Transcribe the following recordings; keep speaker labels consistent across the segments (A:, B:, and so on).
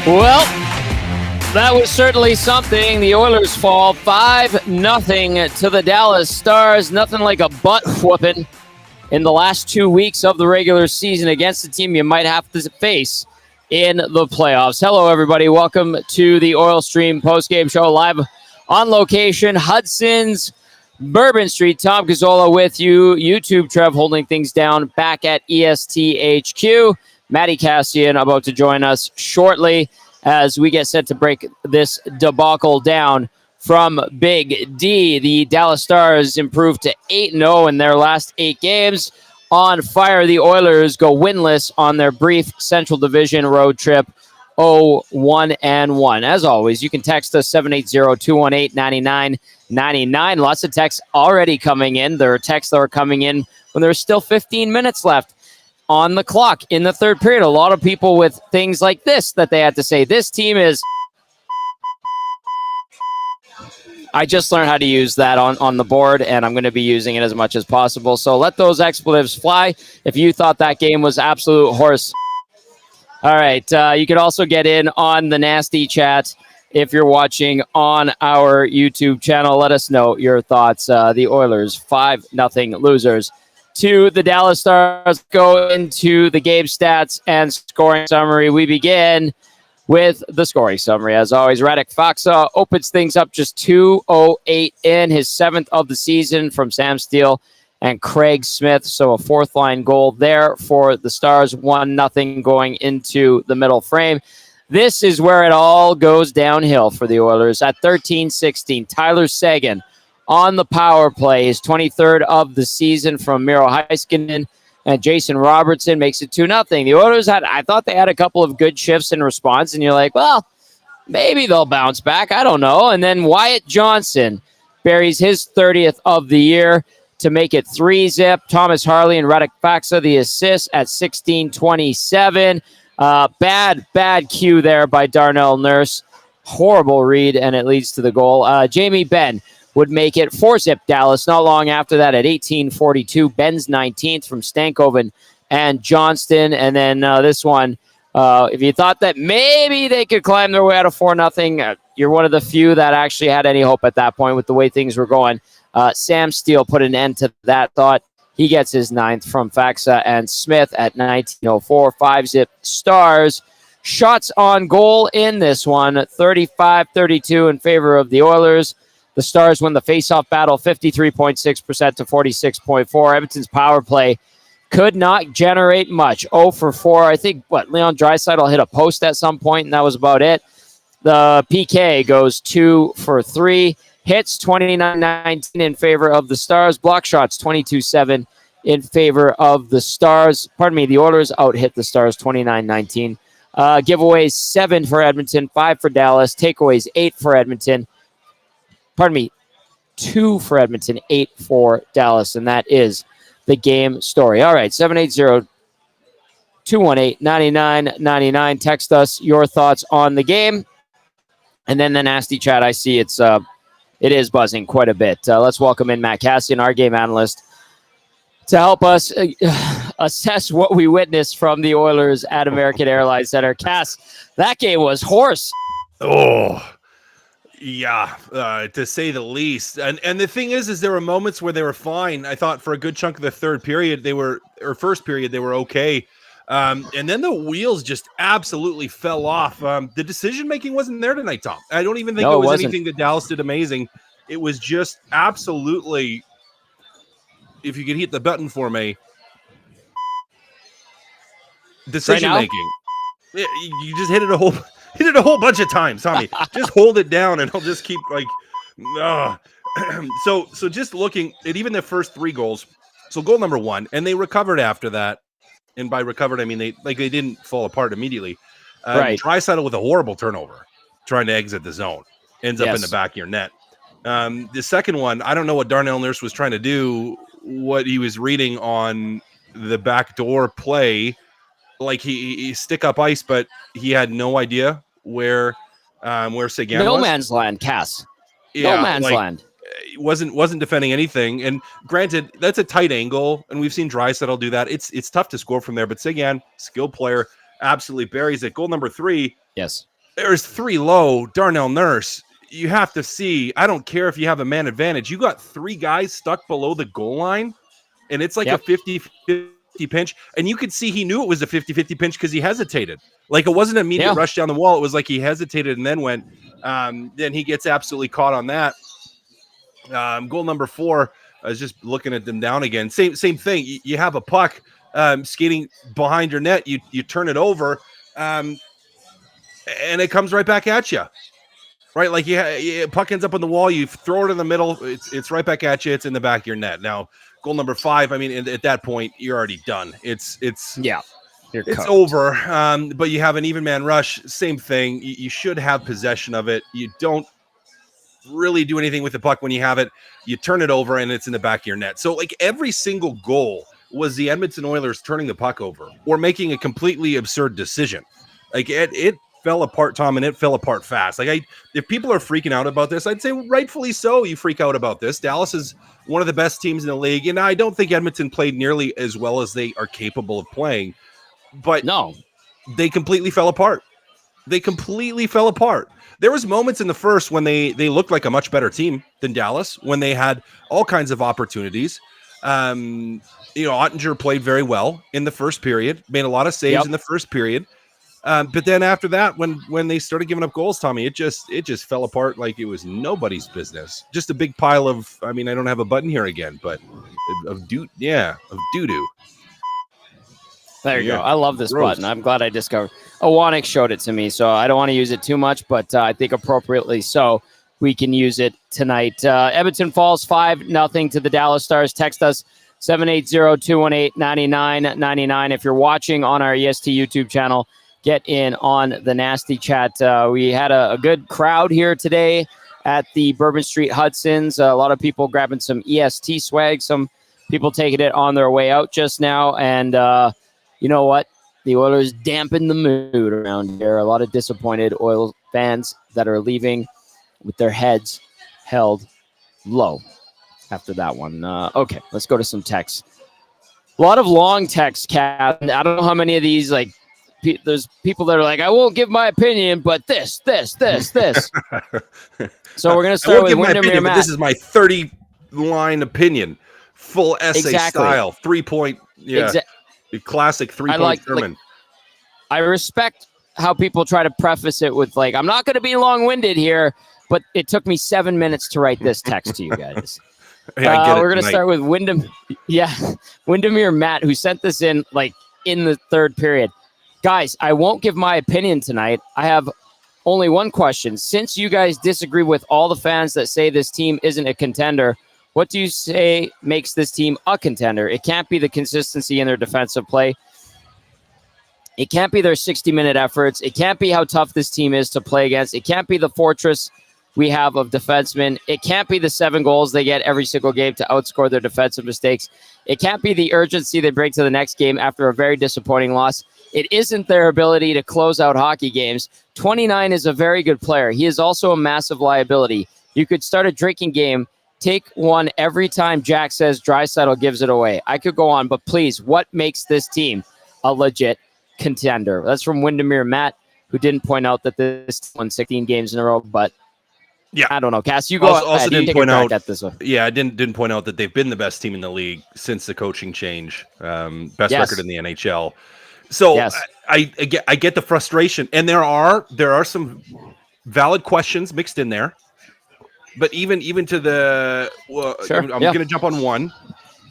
A: Well, that was certainly something. The Oilers fall 5-0 to the Dallas Stars. Nothing like a butt whooping in the last 2 weeks of the regular season against the team you might have to face in the playoffs. Hello, everybody. Welcome to the Oil Stream postgame show live on location, Hudson's Bourbon Street. Tom Gazzola with you. YouTube Trev holding things down back at ESTHQ. Matt Kassian about to join us shortly as we get set to break this debacle down from Big D. The Dallas Stars improved to 8-0 in their last 8 games. On fire, the Oilers go winless on their brief Central Division road trip, 0-1-1. As always, you can text us 780-218-9999. Lots of texts already coming in. There are texts that are coming in when there's still 15 minutes left on the clock in the third period. A lot of people with things like this that they had to say. This team is... I just learned how to use that on the board, and I'm going to be using it as much as possible. So let those expletives fly if you thought that game was absolute horse. All right. You could also get in on the nasty chat if you're watching on our YouTube channel. Let us know your thoughts. The Oilers, 5-0 losers to the Dallas Stars. Go into the game stats and scoring summary. We begin with the scoring summary. As always, Radek Faksa opens things up just 2:08 in, his 7th of the season from Sam Steele and Craig Smith. So a fourth-line goal there for the Stars, 1-0 going into the middle frame. This is where it all goes downhill for the Oilers. At 13:16, Tyler Seguin on the power play, his 23rd of the season from Miro Heiskanen, and Jason Robertson makes it 2-0. The Oilers I thought they had a couple of good shifts in response, and you're like, well, maybe they'll bounce back. I don't know. And then Wyatt Johnson buries his 30th of the year to make it 3-0. Thomas Harley and Radek Faksa, the assist at 16:27. Bad cue there by Darnell Nurse. Horrible read, and it leads to the goal. Jamie Benn would make it 4-0 Dallas. Not long after that at 18:42. Ben's 19th from Stankoven and Johnston. And then this one, if you thought that maybe they could climb their way out of 4-0, you're one of the few that actually had any hope at that point with the way things were going. Sam Steele put an end to that thought. He gets his 9th from Faksa and Smith at 19:04. 5-0 Stars. Shots on goal in this one, 35-32 in favor of the Oilers. The Stars win the faceoff battle 53.6% to 46.4. Edmonton's power play could not generate much. 0 for 4. I think, Leon Draisaitl hit a post at some point, and that was about it. The PK goes 2 for 3. Hits 29-19 in favor of the Stars. Block shots 22-7 in favor of the Stars. Pardon me, the Oilers out-hit the Stars 29-19. Giveaways 7 for Edmonton, 5 for Dallas. Takeaways 8 for Edmonton. 2 for Edmonton, 8 for Dallas, and that is the game story. All right, 780-218-9999. Text us your thoughts on the game. And then the nasty chat, I see it is buzzing quite a bit. Let's welcome in Matt Kassian, our game analyst, to help us assess what we witnessed from the Oilers at American Airlines Center. Cass, that game was horse.
B: Oh, yeah, to say the least. And the thing is there were moments where they were fine. I thought for a good chunk of the first period, they were okay. And then the wheels just absolutely fell off. The decision-making wasn't there tonight, Tom. I don't even think it was anything that Dallas did amazing. It was just absolutely, if you could hit the button for me, decision-making. Right, you just hit it a whole bunch of times, Tommy. Just hold it down, and I'll just keep So just looking at even the first 3 goals. So goal number 1, and they recovered after that. And by recovered, I mean they didn't fall apart immediately. Right. Draisaitl with a horrible turnover, trying to exit the zone, ends up in the back of your net. The second one, I don't know what Darnell Nurse was trying to do. What he was reading on the backdoor play, like he stick up ice, but he had no idea where Seguin was.
A: No man's land, Cass. Yeah, no man's land.
B: Wasn't defending anything. And granted, that's a tight angle, and we've seen Draisaitl do that. It's tough to score from there, but Seguin, skilled player, absolutely buries it. Goal number 3.
A: Yes.
B: There's 3 low, Darnell Nurse. You have to see, I don't care if you have a man advantage. You got 3 guys stuck below the goal line, and it's like a 50-50 pinch. And you could see he knew it was a 50-50 pinch because he hesitated. Like, it wasn't an immediate rush down the wall. It was like he hesitated and then went. Then he gets absolutely caught on that. Goal number 4, I was just looking at them down again. Same thing. You have a puck skating behind your net. You turn it over, and it comes right back at you. Right, like puck ends up on the wall. You throw it in the middle. It's right back at you. It's in the back of your net. Now, goal number 5. I mean, at that point, you're already done. It's over. But you have an even man rush. Same thing. You should have possession of it. You don't really do anything with the puck when you have it. You turn it over, and it's in the back of your net. So, like, every single goal was the Edmonton Oilers turning the puck over or making a completely absurd decision. Like, it fell apart, Tom, and it fell apart fast. Like, if people are freaking out about this, I'd say rightfully so. You freak out about this. Dallas is one of the best teams in the league, and I don't think Edmonton played nearly as well as they are capable of playing. But no, they completely fell apart. They completely fell apart. There was moments in the first when they looked like a much better team than Dallas, when they had all kinds of opportunities. Ottinger played very well in the first period, made a lot of saves in the first period. But then after that, when they started giving up goals, Tommy, it just fell apart like it was nobody's business. Just a big pile of, I mean, I don't have a button here again, but of doo-doo.
A: There you go. I love this button. I'm glad I discovered. Awanik showed it to me, so I don't want to use it too much, but I think appropriately so we can use it tonight. Edmonton falls 5-0 to the Dallas Stars. Text us 780-218-9999. If you're watching on our EST YouTube channel, get in on the nasty chat. We had a good crowd here today at the Bourbon Street Hudson's. A lot of people grabbing some EST swag, some people taking it on their way out just now. And you know what? The Oilers dampened the mood around here. A lot of disappointed Oil fans that are leaving with their heads held low after that one. Okay, let's go to some texts. A lot of long texts, Kat. I don't know how many of these, like, there's people that are like, I won't give my opinion, but this. So we're going to start with Windermere Matt.
B: This is my 30-line opinion, full essay style, 3-point, classic 3-point sermon.
A: I respect how people try to preface it with, like, I'm not going to be long-winded here, but it took me 7 minutes to write this text to you guys. We're going to start with Windermere Matt, who sent this in, like, in the third period. Guys, I won't give my opinion tonight. I have only one question. Since you guys disagree with all the fans that say this team isn't a contender, what do you say makes this team a contender? It can't be the consistency in their defensive play. It can't be their 60-minute efforts. It can't be how tough this team is to play against. It can't be the fortress we have of defensemen. It can't be the 7 goals they get every single game to outscore their defensive mistakes. It can't be the urgency they bring to the next game after a very disappointing loss. It isn't their ability to close out hockey games. 29 is a very good player. He is also a massive liability. You could start a drinking game, take one every time Jack says Draisaitl gives it away. I could go on, but please, what makes this team a legit contender? That's from Windermere Matt, who didn't point out that this won 16 games in a row, but I don't know. Cass, you go
B: also didn't point out
A: at this one.
B: Yeah, I didn't point out that they've been the best team in the league since the coaching change. Best record in the NHL. So I get the frustration, and there are some valid questions mixed in there. But even to the I'm going to jump on one,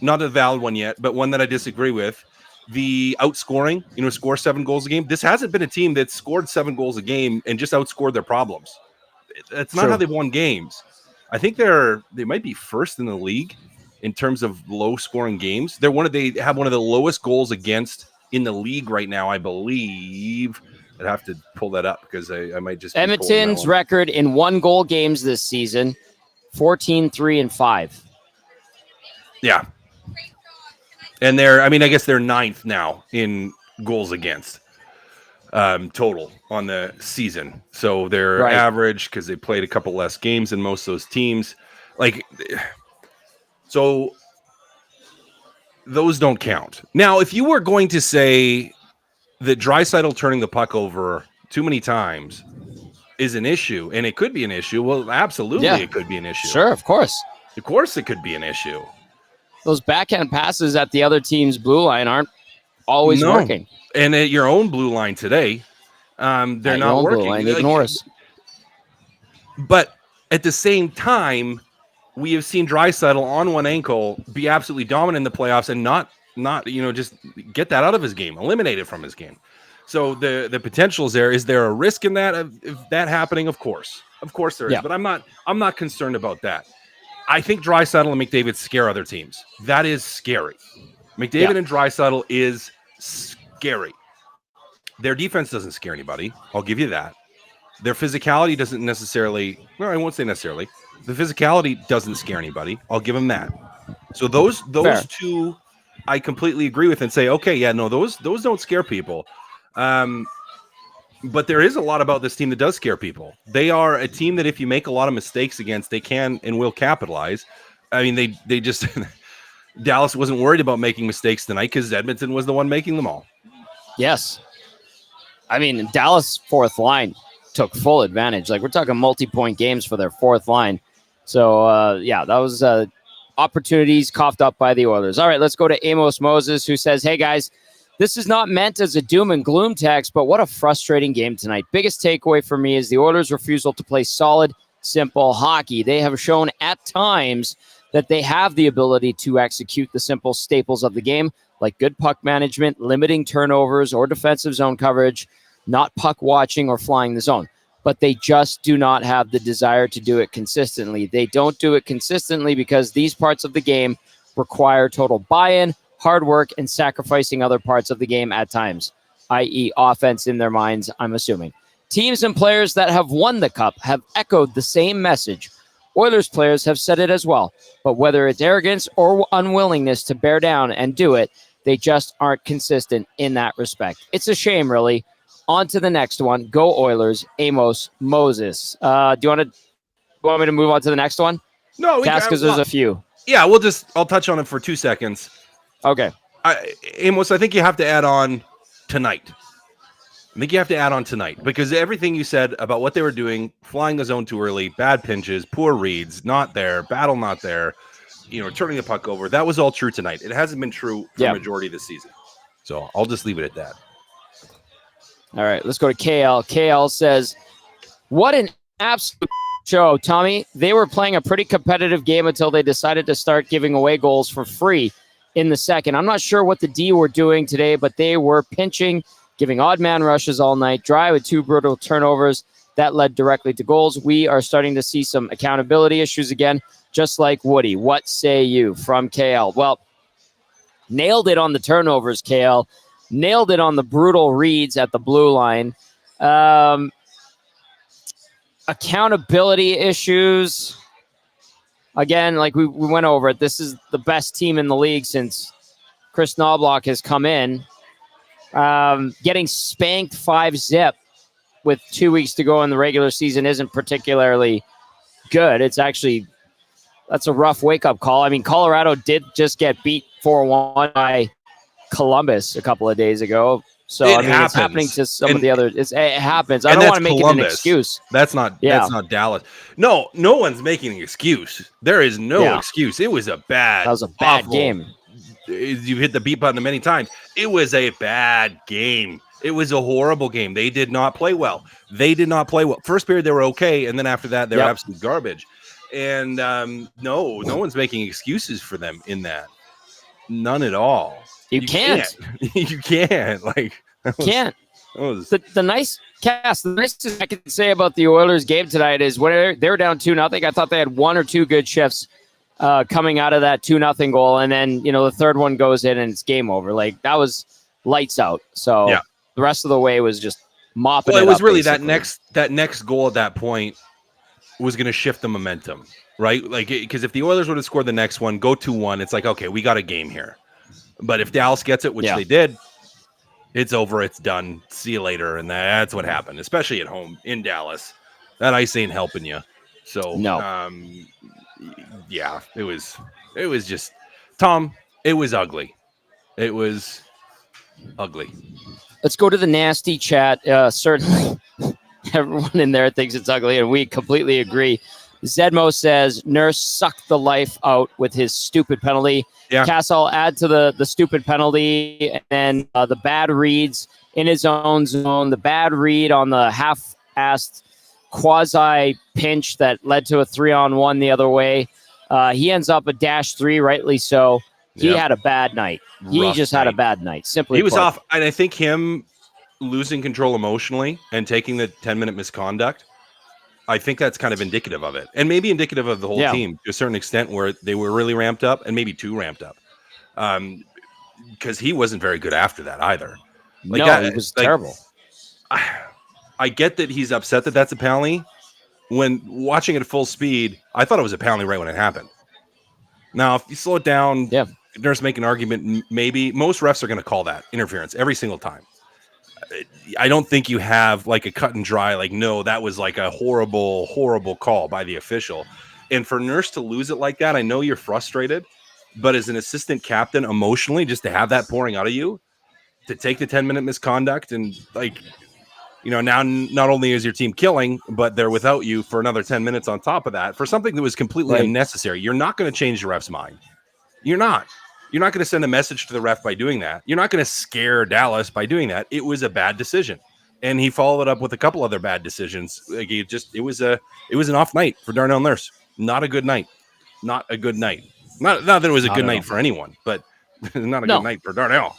B: not a valid one yet, but one that I disagree with. The outscoring, score 7 goals a game. This hasn't been a team that scored 7 goals a game and just outscored their problems. That's not how they've won games. I think they might be first in the league in terms of low scoring games. They have one of the lowest goals against in the league right now, I believe. I'd have to pull that up because I might just.
A: Edmonton's record in 1-goal games this season, 14-3-5.
B: Yeah. And I guess they're 9th now in goals against total on the season. So they're average because they played a couple less games than most of those teams. So those don't count. Now, if you were going to say that Draisaitl turning the puck over too many times is an issue, and it could be an issue. Well, absolutely, it could be an issue.
A: Sure, of course.
B: Of course, it could be an issue.
A: Those backhand passes at the other team's blue line aren't always working.
B: And at your own blue line today, they're not working.
A: Blue line, ignore us.
B: But at the same time, we have seen Draisaitl on one ankle be absolutely dominant in the playoffs and not just get that out of his game, eliminate it from his game. So the potential is there. Is there a risk in that of that happening? Of course there is. But I'm not concerned about that. I think Draisaitl and McDavid scare other teams. That is scary. McDavid and Draisaitl is scary. Their defense doesn't scare anybody. I'll give you that. Their physicality doesn't necessarily. No, I won't say necessarily. The physicality doesn't scare anybody. I'll give them that. So those two, I completely agree with and say, okay, yeah, no, those don't scare people. But there is a lot about this team that does scare people. They are a team that if you make a lot of mistakes against, they can and will capitalize. I mean, they just Dallas wasn't worried about making mistakes tonight because Edmonton was the one making them all.
A: Yes. I mean, Dallas fourth line took full advantage. Like, we're talking multi-point games for their fourth line. So, that was opportunities coughed up by the Oilers. All right, let's go to Amos Moses, who says, hey, guys, this is not meant as a doom and gloom text, but what a frustrating game tonight. Biggest takeaway for me is the Oilers' refusal to play solid, simple hockey. They have shown at times that they have the ability to execute the simple staples of the game, like good puck management, limiting turnovers or defensive zone coverage, not puck watching or flying the zone. But they just do not have the desire to do it consistently. They don't do it consistently because these parts of the game require total buy-in, hard work, and sacrificing other parts of the game at times, i.e. offense in their minds, I'm assuming. Teams and players that have won the cup have echoed the same message. Oilers players have said it as well, but whether it's arrogance or unwillingness to bear down and do it, they just aren't consistent in that respect. It's a shame, really. On to the next one. Go Oilers, Amos Moses. Do you want me to move on to the next one?
B: No,
A: because there's a few.
B: Yeah, I'll touch on it for 2 seconds.
A: Okay.
B: Amos, I think you have to add on tonight. Because everything you said about what they were doing, flying the zone too early, bad pinches, poor reads, not there, battle not there, turning the puck over, that was all true tonight. It hasn't been true for the majority of the season. So I'll just leave it at that.
A: All right, let's go to KL. KL says, what an absolute show, Tommy. They were playing a pretty competitive game until they decided to start giving away goals for free in the second. I'm not sure what the D were doing today, but they were pinching, giving odd man rushes all night, dry with 2 brutal turnovers that led directly to goals. We are starting to see some accountability issues again, just like Woody. What say you? From KL. Well, nailed it on the turnovers, KL. Nailed it on the brutal reads at the blue line. Accountability issues. Again, like we went over it, this is the best team in the league since Chris Knoblauch has come in. Getting spanked 5-0 with 2 weeks to go in the regular season isn't particularly good. It's actually, that's a rough wake-up call. I mean, Colorado did just get beat 4-1 by Columbus a couple of days ago. So it's happening to some of the other. It happens. I don't want to make it an excuse.
B: That's not Dallas. No one's making an excuse. There is no excuse. It was a bad.
A: That was a bad game.
B: You hit the beat button many times. It was a bad game. It was a horrible game. They did not play well. First period they were okay, and then after that they were absolute garbage. And no one's making excuses for them in that. None at all.
A: You can't.
B: You can't.
A: The nicest I can say about the Oilers game tonight is when they were down 2-0. I thought they had 1 or 2 good shifts coming out of that 2-0 goal, and then the third one goes in and it's game over. Like, that was lights out. So the rest of the way was just mopping. Well,
B: it was really basically. that next goal at that point was going to shift the momentum, right? Like, because if the Oilers would have scored the next one, go 2-1, it's like, okay, we got a game here. But if Dallas gets it, which they did, it's over. It's done. See you later. And that's what happened, especially at home in Dallas. That ice ain't helping you. So, it was just, Tom, it was ugly. It was ugly.
A: Let's go to the nasty chat. Certainly everyone in there thinks it's ugly, and we completely agree. Zedmo says Nurse sucked the life out with his stupid penalty.
B: Yeah.
A: Cass, I'll add to the stupid penalty, and then the bad reads in his own zone, the bad read on the half-assed quasi pinch that led to a 3-on-1 the other way. He ends up a -3, rightly so. He had a bad night. He just had a bad night. Simply,
B: he was off, and I think him losing control emotionally and taking the 10-minute misconduct, I think that's kind of indicative of it, and maybe indicative of the whole team to a certain extent, where they were really ramped up and maybe too ramped up, because he wasn't very good after that either.
A: Like, no, it was terrible.
B: I get that he's upset that that's a penalty. When watching it at full speed, I thought it was a penalty right when it happened. Now, if you slow it down, Nurse make an argument, maybe most refs are going to call that interference every single time. I don't think you have like a cut and dry, like, no, that was like a horrible, horrible call by the official. And for Nurse to lose it like that, I know you're frustrated, but as an assistant captain, emotionally, just to have that pouring out of you, to take the 10-minute misconduct and, like, you know, now not only is your team killing, but they're without you for another 10 minutes on top of that for something that was completely unnecessary. You're not going to change the ref's mind. You're not. You're not going to send a message to the ref by doing that. You're not going to scare Dallas by doing that. It was a bad decision, and he followed it up with a couple other bad decisions. Like, it was an off night for Darnell Nurse. Not a good night. Not a good night. Not that it was a good night for anyone, but not a good night for Darnell.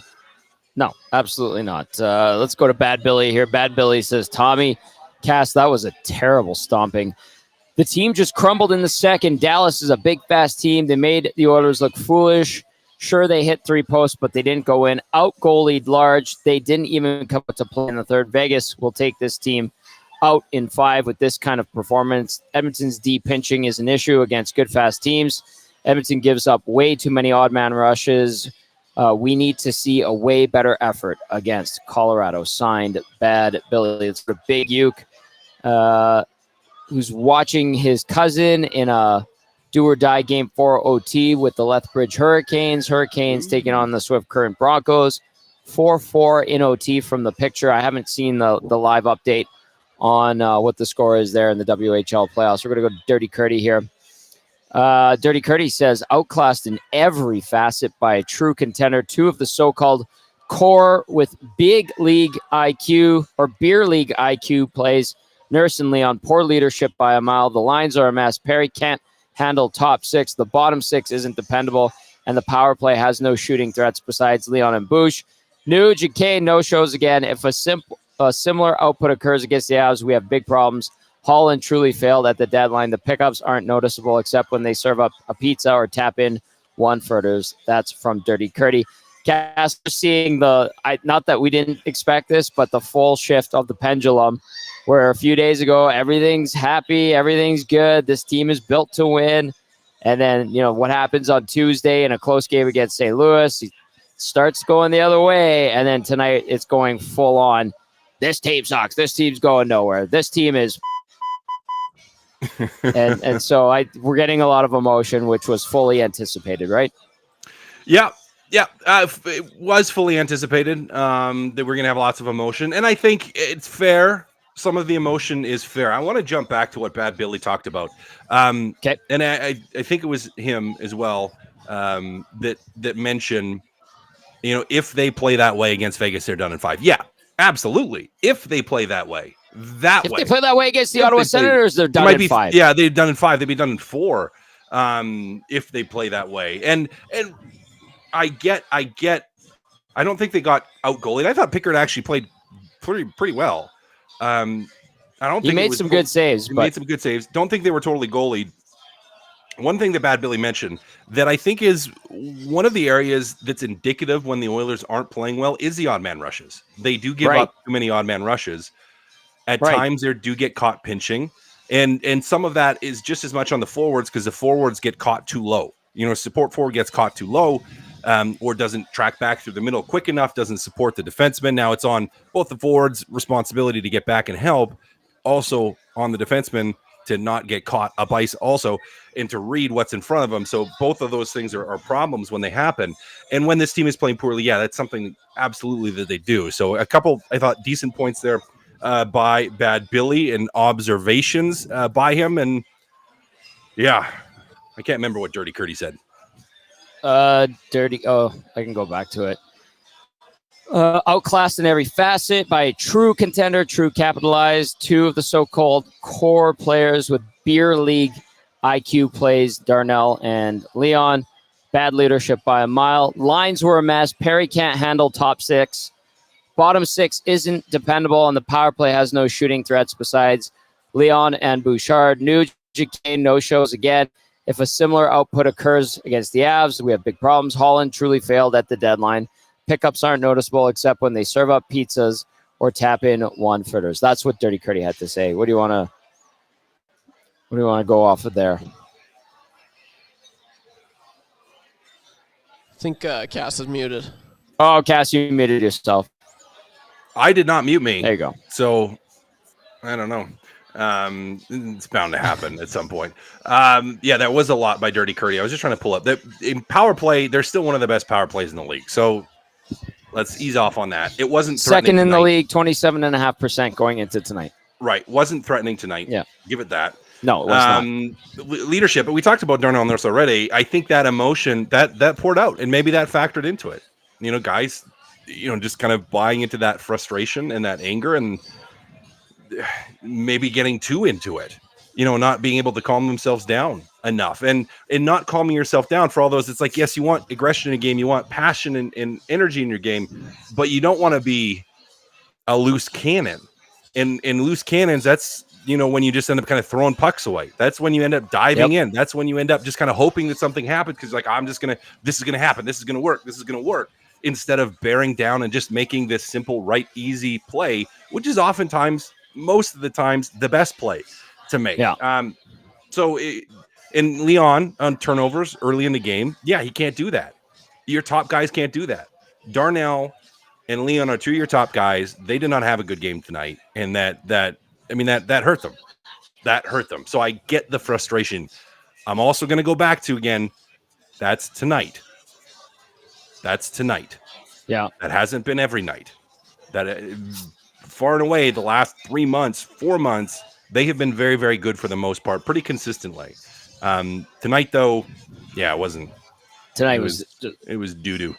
A: No, absolutely not. Let's go to Bad Billy here. Bad Billy says, Tommy, Cass, that was a terrible stomping. The team just crumbled in the second. Dallas is a big, fast team. They made the Oilers look foolish. Sure, they hit 3 posts, but they didn't go in. Out-goalied large. They didn't even come up to play in the third. Vegas will take this team out in 5 with this kind of performance. Edmonton's D pinching is an issue against good, fast teams. Edmonton gives up way too many odd man rushes. We need to see a way better effort against Colorado. Signed, Bad Billy. It's for Big Uke, who's watching his cousin in a do-or-die Game 4 OT with the Lethbridge Hurricanes. Hurricanes taking on the Swift Current Broncos. 4-4 in OT from the picture. I haven't seen the live update on what the score is there in the WHL playoffs. We're going to go to Dirty Curdy here. Dirty Curdy says, outclassed in every facet by a true contender. 2 of the so-called core with big league IQ or beer league IQ plays. Nurse and Leon, poor leadership by a mile. The lines are a mess. Perry can't handle top 6. The bottom 6 isn't dependable, and the power play has no shooting threats besides Leon and Bush. Nuge and Kane no-shows again. If a similar output occurs against the Avs, we have big problems. Holland truly failed at the deadline. The pickups aren't noticeable except when they serve up a pizza or tap in one footers. That's from Dirty Curdy. Cass, seeing not that we didn't expect this, but the full shift of the pendulum, where a few days ago, everything's happy, everything's good, this team is built to win. And then, you know, what happens on Tuesday in a close game against St. Louis, he starts going the other way. And then tonight it's going full on. This team sucks. This team's going nowhere. This team is and so we're getting a lot of emotion, which was fully anticipated, right?
B: Yeah. It was fully anticipated that we're going to have lots of emotion. And I think it's fair. Some of the emotion is fair. I want to jump back to what Bad Billy talked about. Okay. And I think it was him as well that mentioned, you know, if they play that way against Vegas, they're done in 5. Yeah, absolutely. If they play that way. If
A: they play that way against the Ottawa Senators, they're done in 5.
B: Yeah, they're done in 5. They'd be done in 4 if they play that way. And I get. I don't think they got out-goalied. I thought Pickard actually played pretty well. I don't think
A: he made some good saves.
B: Made some good saves. Don't think they were totally goalied. One thing that Bad Billy mentioned that I think is one of the areas that's indicative when the Oilers aren't playing well is the odd man rushes. They do give up too many odd man rushes. At times, they do get caught pinching, and some of that is just as much on the forwards because the forwards get caught too low. You know, support forward gets caught too low, or doesn't track back through the middle quick enough, doesn't support the defenseman. Now it's on both the forwards' responsibility to get back and help, also on the defenseman to not get caught up ice also, and to read what's in front of them. So both of those things are problems when they happen. And when this team is playing poorly, yeah, that's something absolutely that they do. So a couple, I thought, decent points there. by Bad Billy and observations by him. And yeah, I can't remember what Dirty Curdy said.
A: Dirty. Oh, I can go back to it. Outclassed in every facet by a true contender, true capitalized. Two of the so-called core players with beer league IQ plays, Darnell and Leon. Bad leadership by a mile. Lines were a mess. Perry can't handle top six. Bottom six isn't dependable, and the power play has no shooting threats besides Leon and Bouchard. Nuge, Kane, no shows again. If a similar output occurs against the Avs, we have big problems. Holland truly failed at the deadline. Pickups aren't noticeable except when they serve up pizzas or tap in one-footers. That's what Dirty Curdy had to say. What do you want to go off of there?
C: I think Cass is muted.
A: Oh, Cass, you muted yourself.
B: I did not mute me.
A: There you go.
B: So I don't know. It's bound to happen at some point. Yeah, that was a lot by Dirty Curdy. I was just trying to pull up that in power play. They're still one of the best power plays in the league. So let's ease off on that. It wasn't
A: second in
B: tonight.
A: the league, 27.5% going into tonight.
B: Right, wasn't threatening tonight.
A: Yeah,
B: give it that.
A: No, it was
B: not. Leadership, but we talked about Darnell Nurse already. I think that emotion that poured out, and maybe that factored into it. You know, guys, just kind of buying into that frustration and that anger, and maybe getting too into it. Not being able to calm themselves down enough, and not calming yourself down for all those. It's like, yes, you want aggression in a game, you want passion and energy in your game, but you don't want to be a loose cannon. And loose cannons, that's when you just end up kind of throwing pucks away. That's when you end up diving in. That's when you end up just kind of hoping that something happens because, like, this is gonna happen. This is gonna work. This is gonna work. Instead of bearing down and just making this simple, right, easy play, which is oftentimes, most of the times, the best play to make.
A: Yeah.
B: And Leon on turnovers early in the game, yeah, he can't do that. Your top guys can't do that. Darnell and Leon are two of your top guys. They did not have a good game tonight, and that hurt them. That hurt them. So I get the frustration. I'm also going to go back to, again, that's tonight. That's tonight.
A: Yeah.
B: That hasn't been every night. That far and away, the last 3 months, 4 months, they have been very, very good for the most part, pretty consistently. Tonight, though, yeah, it wasn't.
A: Tonight
B: it was doo-doo.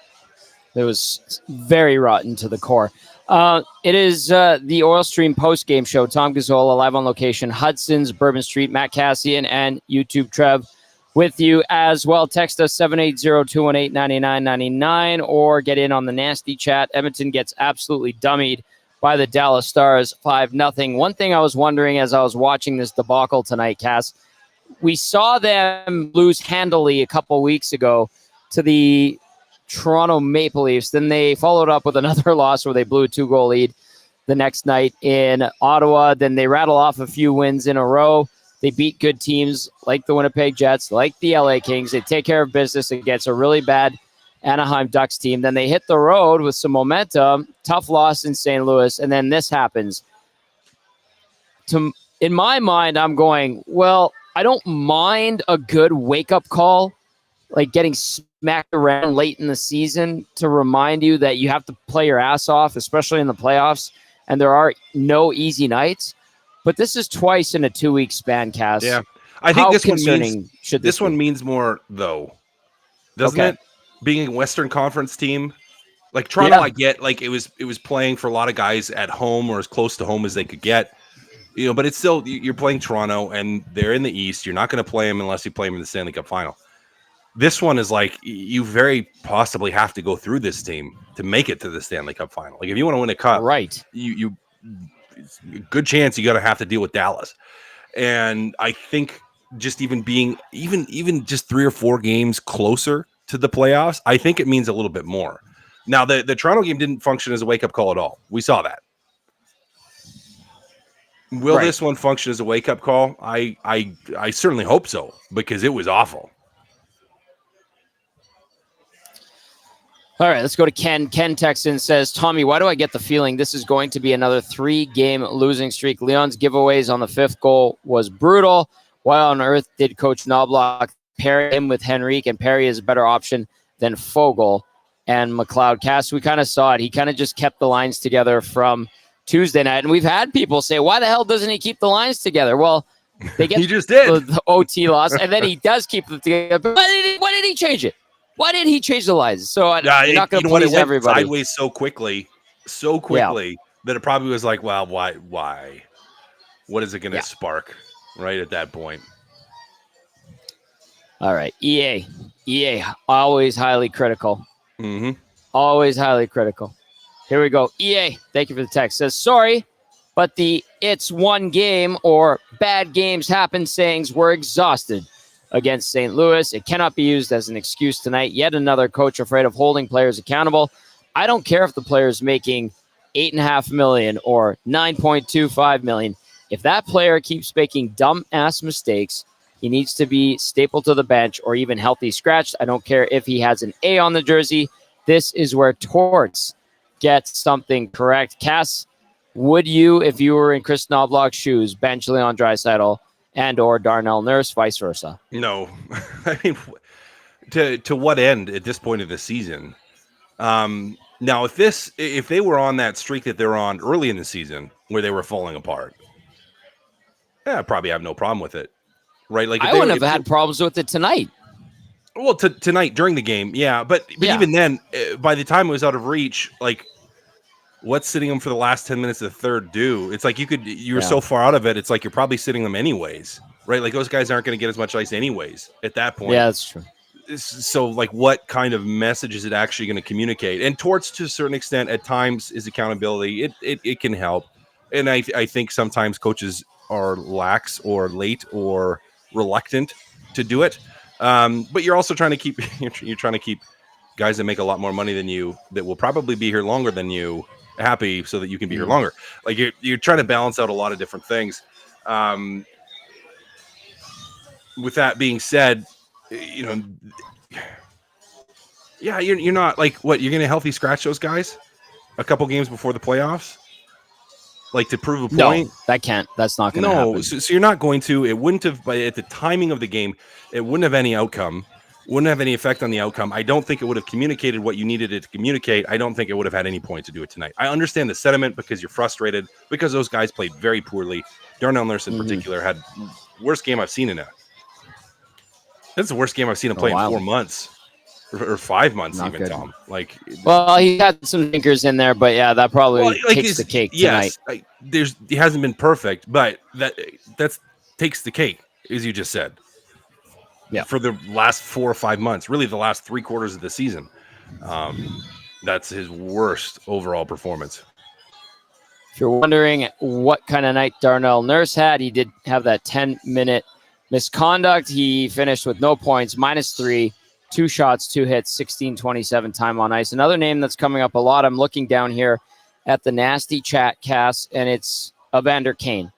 A: It was very rotten to the core. It is the Oil Stream post-game show. Tom Gazzola live on location, Hudson's, Bourbon Street, Matt Kassian, and YouTube Trev with you as well. Text us 780-218-9999 or get in on the nasty chat. Edmonton gets absolutely dummied by the Dallas Stars 5-0. One thing I was wondering as I was watching this debacle tonight, Cass, we saw them lose handily a couple weeks ago to the Toronto Maple Leafs. Then they followed up with another loss where they blew a 2-goal lead the next night in Ottawa. Then they rattle off a few wins in a row. They beat good teams like the Winnipeg Jets, like the LA Kings. They take care of business against a really bad Anaheim Ducks team. Then they hit the road with some momentum. Tough loss in St. Louis. And then this happens. In my mind, I'm going, well, I don't mind a good wake-up call, like getting smacked around late in the season to remind you that you have to play your ass off, especially in the playoffs, and there are no easy nights. But this is twice in a 2-week span, Cass.
B: Yeah, I think
A: this
B: one means more, though, doesn't it? Being a Western Conference team, like Toronto, I get, like it was playing for a lot of guys at home or as close to home as they could get. But it's still, you're playing Toronto and they're in the East. You're not going to play them unless you play them in the Stanley Cup final. This one is like, you very possibly have to go through this team to make it to the Stanley Cup final. Like if you want to win a cup,
A: right?
B: You good chance you got to have to deal with Dallas. And I think just even being even just 3 or 4 games closer to the playoffs, I think it means a little bit more. Now the Toronto game didn't function as a wake up call at all. We saw that. Will this one function as a wake up call? I certainly hope so, because it was awful.
A: All right, let's go to Ken. Ken texts in and says, Tommy, why do I get the feeling this is going to be another 3-game losing streak? Leon's giveaways on the 5th goal was brutal. Why on earth did Coach Knoblauch pair him with Henrique, and Perry is a better option than Fogle and McLeod? Cass, we kind of saw it. He kind of just kept the lines together from Tuesday night, and we've had people say, "Why the hell doesn't he keep the lines together?" Well, they get
B: he just did
A: the OT loss, and then he does keep them together. But why did he change it? Why did he change the lines? So you're not going to please everybody.
B: Sideways so quickly that it probably was like, well, why? What is it going to spark right at that point?
A: All right, EA, always highly critical.
B: Mm-hmm.
A: Always highly critical. Here we go. EA, thank you for the text. Says, sorry, but the "it's one game" or "bad games happen" sayings were exhausted against St. Louis. It cannot be used as an excuse tonight. Yet another coach afraid of holding players accountable. I don't care if the player is making $8.5 million or $9.25 million. If that player keeps making dumb-ass mistakes, he needs to be stapled to the bench or even healthy scratched. I don't care if he has an A on the jersey. This is where Torts gets something correct. Cass, would you, if you were in Chris Knoblauch's shoes, bench Leon Draisaitl and or Darnell Nurse, vice versa?
B: No. I mean, to what end at this point of the season? Now, if they were on that streak that they're on early in the season where they were falling apart, I probably have no problem with it. Right? Like
A: I wouldn't have had problems with it tonight.
B: Well, tonight during the game, yeah. But even then, by the time it was out of reach, like, what's sitting them for the last 10 minutes of the third do? It's like you were so far out of it, it's like you're probably sitting them anyways, right? Like, those guys aren't going to get as much ice anyways at that point.
A: Yeah, that's true.
B: So, like, what kind of message is it actually going to communicate? And Torts, to a certain extent, at times, is accountability. It can help. And I think sometimes coaches are lax or late or reluctant to do it. But you're also trying to keep you're trying to keep guys that make a lot more money than you, that will probably be here longer than you, happy so that you can be here longer. Like, you're trying to balance out a lot of different things. With that being said, you're not like, what, you're going to healthy scratch those guys a couple games before the playoffs, like, to prove a point?
A: No, that's not going to happen.
B: So you're not going to. It wouldn't have, at the timing of the game, it wouldn't have any outcome, wouldn't have any effect on the outcome. I don't think it would have communicated what you needed it to communicate. I don't think it would have had any point to do it tonight. I understand the sentiment because you're frustrated, because those guys played very poorly. Darnell Nurse in particular had worst game I've seen in that's the worst game I've seen him play in 4 months. Or 5 months, not even good. Tom. Like,
A: well, he had some thinkers in there, but yeah, that probably takes the cake tonight.
B: Yes, he hasn't been perfect, but that's takes the cake, as you just said.
A: Yeah,
B: for the last 4 or 5 months, really the last 3 quarters of the season, that's his worst overall performance.
A: If you're wondering what kind of night Darnell Nurse had, he did have that 10-minute misconduct. He finished with no points, -3. 2 shots, 2 hits, 16-27 time on ice. Another name that's coming up a lot, I'm looking down here at the nasty chat, Cass, and it's Evander Kane.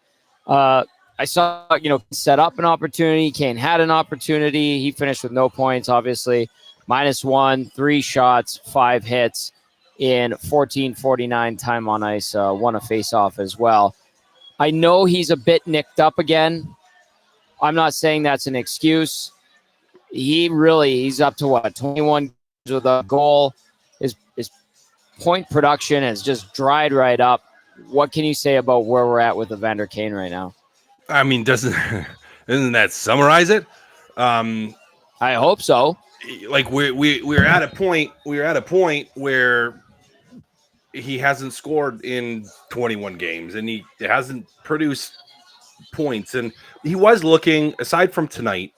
A: I saw, set up an opportunity. Kane had an opportunity. He finished with no points, obviously. -1, 3 shots, 5 hits in 14:49 time on ice. Won a face-off as well. I know he's a bit nicked up again. I'm not saying that's an excuse. He's up to 21 games with a goal. His point production has just dried right up. What can you say about where we're at with Evander Kane right now?
B: I mean, doesn't that summarize it?
A: I hope so.
B: Like, we're at a point. We're at a point where he hasn't scored in 21 games, and he hasn't produced points. And he was looking, aside from tonight.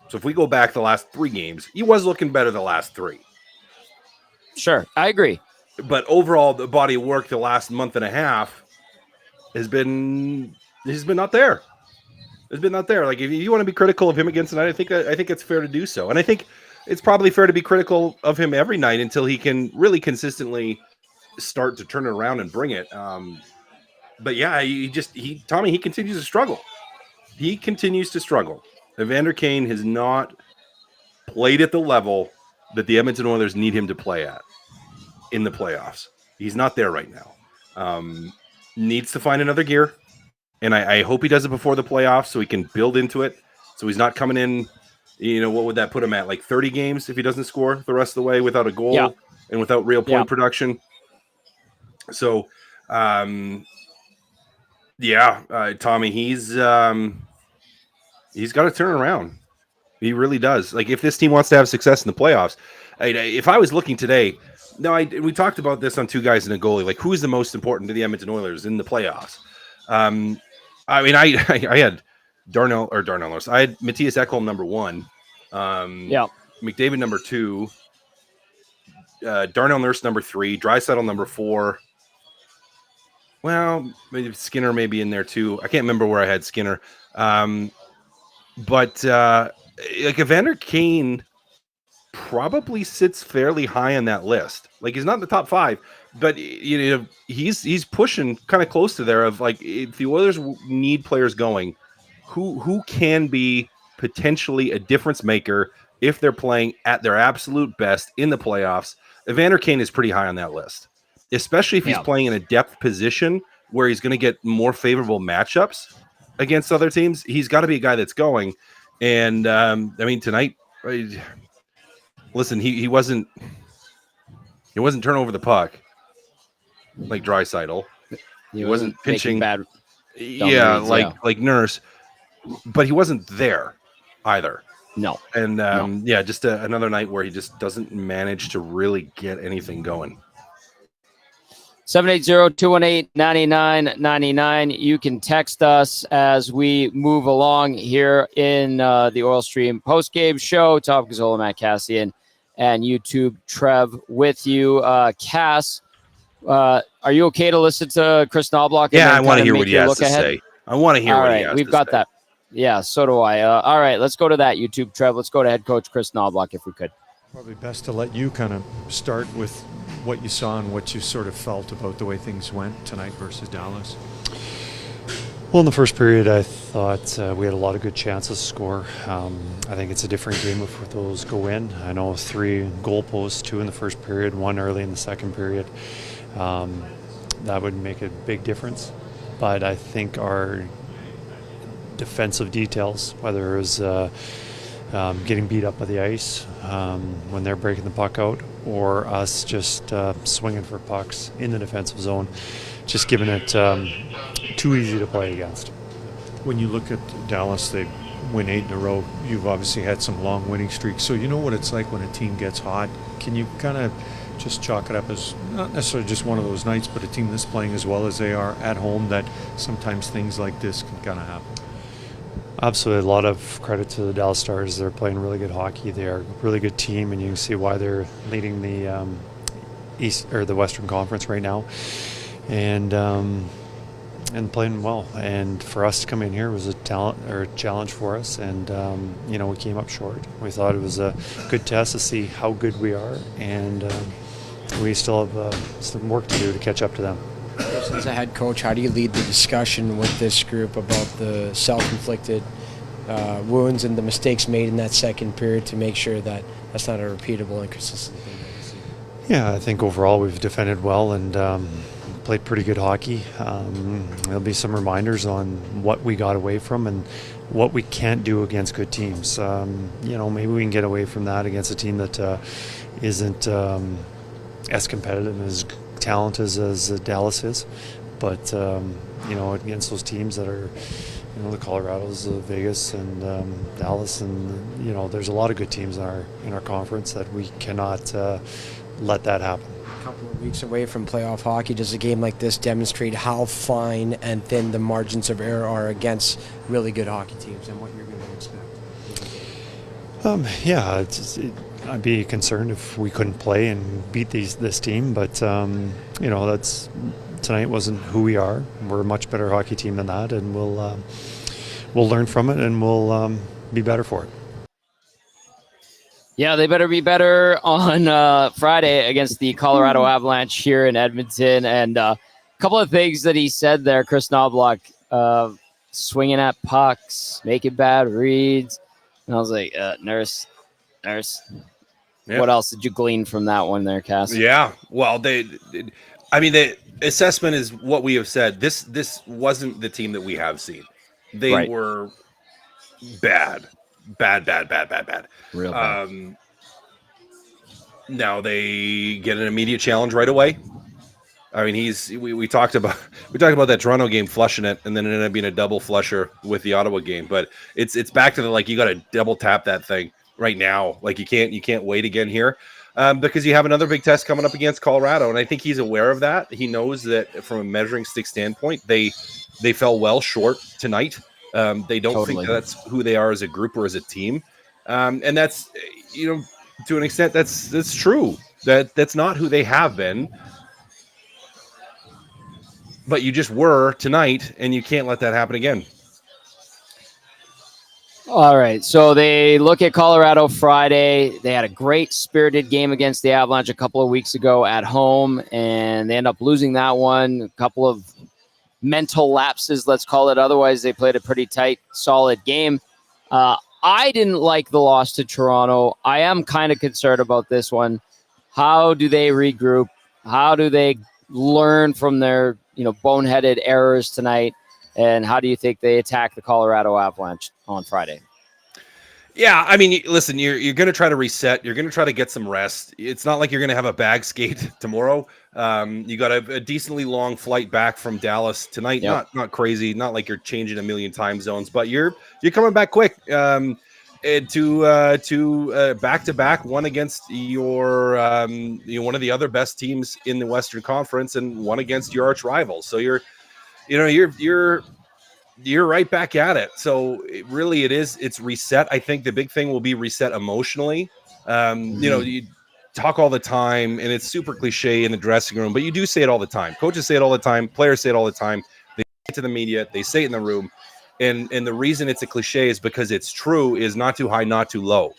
B: So if we go back the last 3 games, he was looking better the last 3.
A: Sure, I agree.
B: But overall, the body of work the last month and a half has been not there. It's been not there. Like, if you want to be critical of him again tonight, I think it's fair to do so. And I think it's probably fair to be critical of him every night until he can really consistently start to turn it around and bring it. But yeah, Tommy, he continues to struggle. He continues to struggle. Evander Kane has not played at the level that the Edmonton Oilers need him to play at in the playoffs. He's not there right now. Needs to find another gear, and I hope he does it before the playoffs so he can build into it. So he's not coming in, what would that put him at? Like 30 games if he doesn't score the rest of the way without a goal and without real point production. So Yeah, Tommy, he's got to turn around. He really does. Like, if this team wants to have success in the playoffs, if I was looking today, we talked about this on Two Guys and a Goalie. Like, who is the most important to the Edmonton Oilers in the playoffs? I had Darnell Nurse. I had Matthias Ekholm number 1. McDavid number 2. Darnell Nurse number 3. Draisaitl number 4. Well, maybe Skinner may be in there too. I can't remember where I had Skinner. But Evander Kane probably sits fairly high on that list. Like, he's not in the top 5, but he's pushing kind of close to there. Of like, if the Oilers need players going, who can be potentially a difference maker if they're playing at their absolute best in the playoffs. Evander Kane is pretty high on that list, especially if he's playing in a depth position where he's going to get more favorable matchups against other teams. He's got to be a guy that's going. And tonight, listen, he wasn't turning over the puck like Draisaitl. He wasn't pinching
A: bad.
B: Like Nurse, but he wasn't there either.
A: No.
B: And just another night where he just doesn't manage to really get anything going.
A: 780-218-9999. You can text us as we move along here in the Oil Stream postgame show. Top Gazzola, Matt Kassian, and YouTube Trev with you. Cass, are you okay to listen to Chris Knoblauch?
B: Yeah, I want to hear what he has to say. I want to hear what he has to say.
A: We've got that. Yeah, so do I. All right, let's go to that, YouTube Trev. Let's go to head coach Chris Knoblauch if we could.
D: Probably best to let you kind of start with what you saw and what you sort of felt about the way things went tonight versus Dallas.
E: Well, in the first period, I thought we had a lot of good chances to score. I think it's a different game if those go in. I know 3 goal posts, 2 in the first period, 1 early in the second period. That would make a big difference. But I think our defensive details, whether it was getting beat up by the ice when they're breaking the puck out, or us just swinging for pucks in the defensive zone, just giving it too easy to play against.
D: When you look at Dallas, they win 8 in a row. You've obviously had some long winning streaks, so you know what it's like when a team gets hot. Can you kind of just chalk it up as not necessarily just one of those nights, but a team that's playing as well as they are at home, that sometimes things like this can kind of happen?
E: Absolutely. A lot of credit to the Dallas Stars. They're playing really good hockey. They are a really good team, and you can see why they're leading the East or the Western Conference right now, and playing well. And for us to come in here was a challenge for us, and we came up short. We thought it was a good test to see how good we are, and we still have some work to do to catch up to them.
F: As a head coach, how do you lead the discussion with this group about the self-inflicted wounds and the mistakes made in that second period to make sure that that's not a repeatable and consistent thing?
E: Yeah, I think overall we've defended well and played pretty good hockey. There'll be some reminders on what we got away from and what we can't do against good teams. Maybe we can get away from that against a team that isn't as competitive and as talented as Dallas is, but against those teams that are, the Colorados, Vegas, and Dallas, and there's a lot of good teams in our conference that we cannot let that happen.
F: A couple of weeks away from playoff hockey, does a game like this demonstrate how fine and thin the margins of error are against really good hockey teams and what you're going to expect? I'd be concerned if we couldn't play and beat this team, but
E: that's tonight wasn't who we are. We're a much better hockey team than that, and we'll learn from it and we'll be better for it.
A: Yeah, they better be better on Friday against the Colorado Avalanche here in Edmonton. And a couple of things that he said there, Chris Knoblauch, swinging at pucks, making bad reads. And I was like, Nurse. Yeah. What else did you glean from that one there, Cass?
B: Yeah, well, the assessment is what we have said. This wasn't the team that we have seen. They were bad.
A: Real bad.
B: Now they get an immediate challenge right away. I mean, we talked about that Toronto game flushing it, and then it ended up being a double flusher with the Ottawa game. But it's back to the, like, you got to double tap that thing right now. Like, you can't wait again here, because you have another big test coming up against Colorado, and I think he's aware of that. He knows that from a measuring stick standpoint, they fell well short tonight. They don't think that's who they are as a group or as a team, and that's, to an extent that's true. That's not who they have been. But you just were tonight, and you can't let that happen again.
A: All right, so they look at Colorado Friday. They had a great spirited game against the Avalanche a couple of weeks ago at home, and they end up losing that one. A couple of mental lapses, let's call it. Otherwise, they played a pretty tight, solid game. I didn't like the loss to Toronto. I am kind of concerned about this one. How do they regroup? How do they learn from their boneheaded errors tonight, and how do you think they attack the Colorado Avalanche on Friday?
B: Yeah, I mean, listen, you're going to try to reset. You're going to try to get some rest. It's not like you're going to have a bag skate tomorrow. You got a decently long flight back from Dallas tonight. Yep. Not crazy. Not like you're changing a million time zones, but you're coming back quick. To back-to-back, one against your one of the other best teams in the Western Conference, and one against your arch rival. So you're right back at it. So it's reset. I think the big thing will be reset emotionally. You talk all the time, and it's super cliche in the dressing room, but you do say it all the time. Coaches say it all the time. Players say it all the time. They say it to the media. They say it in the room. And the reason it's a cliche is because it's true, is not too high, not too low.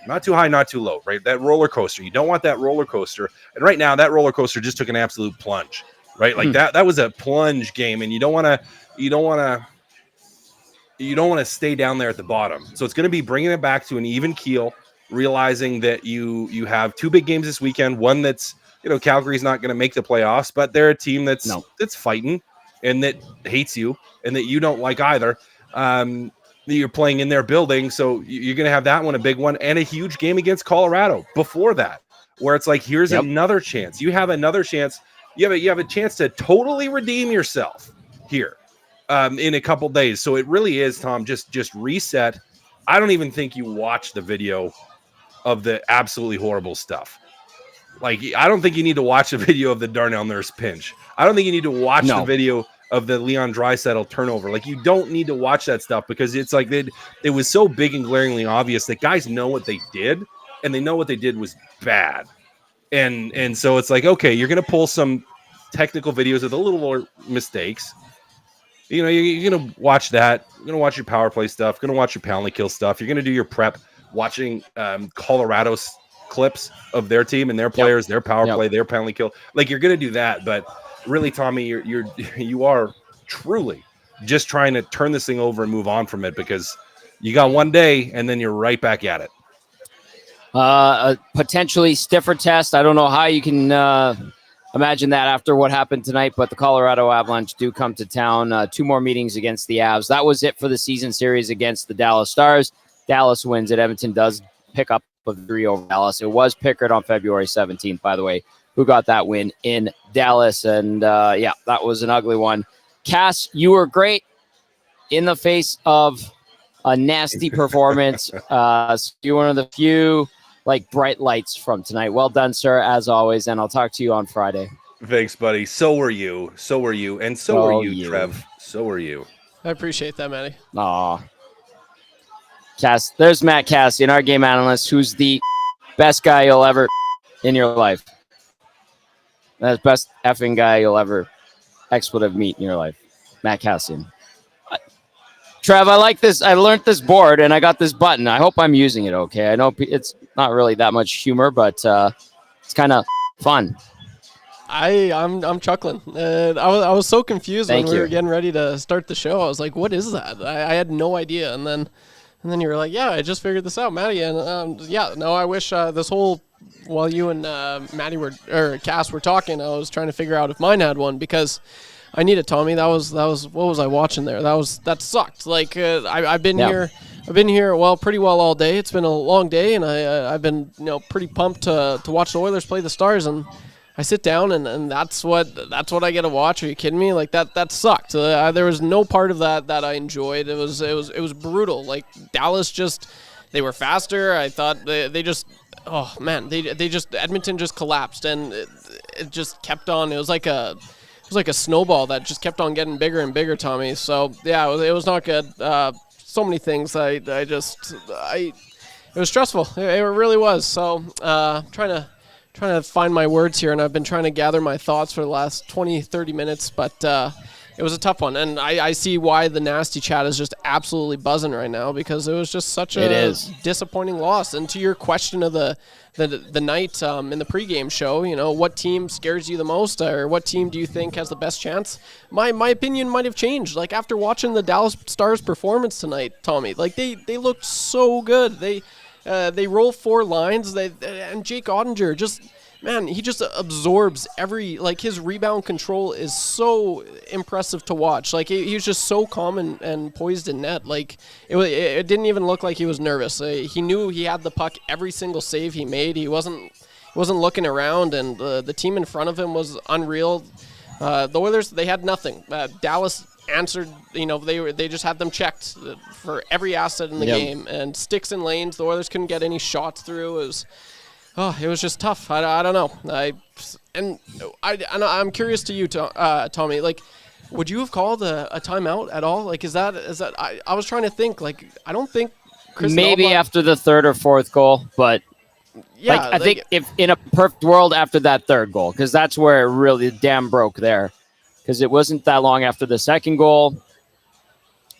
B: Not too high, not too low, right? That roller coaster. You don't want that roller coaster. And right now, that roller coaster just took an absolute plunge, right? Like that was a plunge game, and you don't want to stay down there at the bottom. So it's going to be bringing it back to an even keel, realizing that you have two big games this weekend. One that's, Calgary's not going to make the playoffs, but they're a team that's fighting and that hates you and that you don't like either. That you're playing in their building, so you're going to have that one, a big one, and a huge game against Colorado before that, where it's like, here's another chance. You have another chance. You have a chance to totally redeem yourself here in a couple days. So it really is, Tom, just reset. I don't even think you watch the video of the absolutely horrible stuff. Like, I don't think you need to watch the video of the Darnell Nurse pinch. I don't think you need to watch the video of the Leon Draisaitl turnover. Like, you don't need to watch that stuff, because it's like it was so big and glaringly obvious that guys know what they did, and they know what they did was bad. And so it's like, okay, you're going to pull some technical videos of the little more mistakes. You're going to watch that. You're going to watch your power play stuff. You're going to watch your penalty kill stuff. You're going to do your prep watching Colorado's clips of their team and their players, their power play, their penalty kill. Like, you're going to do that, but really, Tommy, you are truly just trying to turn this thing over and move on from it, because you got one day and then you're right back at it.
A: A potentially stiffer test. I don't know how you can imagine that after what happened tonight, but the Colorado Avalanche do come to town. Two more meetings against the Avs. That was it for the season series against the Dallas Stars. Dallas wins it. Edmonton does pick up a 3 over Dallas. It was Pickard on February 17th, by the way, who got that win in Dallas. And that was an ugly one. Cass, you were great in the face of a nasty performance. You're one of the few bright lights from tonight. Well done, sir, as always. And I'll talk to you on Friday.
B: Thanks, buddy. So were you. And so were you, Trev. So were you.
C: I appreciate that, Matty.
A: Aw. Cass, there's Matt Kassian, our game analyst, who's the best guy you'll ever in your life. That's the best effing guy you'll ever expletive meet in your life. Matt Kassian. Trev, I like this. I learned this board, and I got this button. I hope I'm using it okay. I know it's not really that much humor, but it's kind of fun.
C: I'm chuckling. I was so confused when we were getting ready to start the show. I was like, what is that? I had no idea. And then you were like, yeah, I just figured this out, Matty. And I wish this whole, while you and Cass were talking, I was trying to figure out if mine had one, because I need it, Tommy. That was what was I watching there? That sucked. I've been here pretty well all day. It's been a long day, and I've been pretty pumped to watch the Oilers play the Stars, and I sit down and that's what I get to watch. Are you kidding me? Like that sucked. There was no part of that I enjoyed. It was brutal. Like Dallas they were faster. I thought they just, oh man, they just, Edmonton just collapsed, and it just kept on. It was like a snowball that just kept on getting bigger and bigger, Tommy. So yeah, it was not good. So many things. It was stressful. It really was. So trying to find my words here, and I've been trying to gather my thoughts for the last 20-30 minutes, but it was a tough one, and I see why the nasty chat is just absolutely buzzing right now, because it was just such a disappointing loss. And to your question of the night in the pregame show, what team scares you the most, or what team do you think has the best chance? My opinion might have changed. Like after watching the Dallas Stars' performance tonight, Tommy, like they looked so good. They roll 4 lines, and Jake Ottinger just, man, he just absorbs his rebound control is so impressive to watch. Like he was just so calm and poised in net. Like it didn't even look like he was nervous. He knew he had the puck every single save he made. He wasn't looking around, and the team in front of him was unreal. The Oilers, they had nothing. Dallas answered, they just had them checked for every asset in the game, and sticks and lanes. The Oilers couldn't get any shots through. It was just tough. I don't know. I'm curious to you, Tommy. Like, would you have called a timeout at all? Like, is that? I was trying to think. Like, I don't think Chris
A: maybe
C: Knoblauch,
A: after the third or fourth goal, but yeah, I think if in a perfect world after that third goal, because that's where it really damn broke there. Because it wasn't that long after the second goal.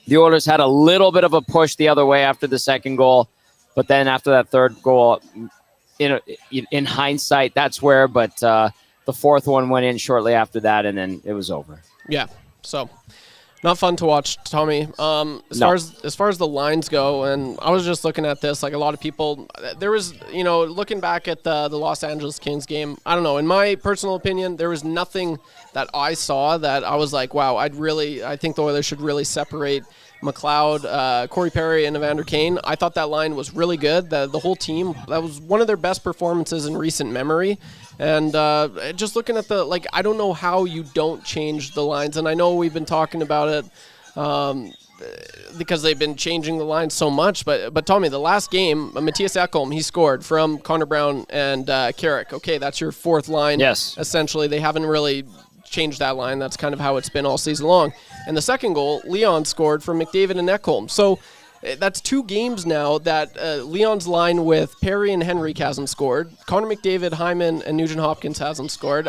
A: The Oilers had a little bit of a push the other way after the second goal, but then after that third goal, in hindsight, that's where. But the fourth one went in shortly after that, and then it was over.
C: Yeah, so not fun to watch, Tommy. As far as the lines go, and I was just looking at this, like a lot of people, there was, looking back at the Los Angeles Kings game, I don't know, in my personal opinion, there was nothing that I saw that I was like, wow, I think the Oilers should really separate McLeod, Corey Perry, and Evander Kane. I thought that line was really good. The whole team, that was one of their best performances in recent memory. And just looking at I don't know how you don't change the lines. And I know we've been talking about it because they've been changing the lines so much. But Tommy, the last game, Matthias Ekholm, he scored from Connor Brown and Carrick. Okay, that's your fourth line.
A: Yes.
C: Essentially, they haven't really changed that line. That's kind of how it's been all season long. And the second goal, Leon scored from McDavid and Ekholm. So that's 2 games now that Leon's line with Perry and Henrique hasn't scored. Connor McDavid, Hyman, and Nugent Hopkins hasn't scored.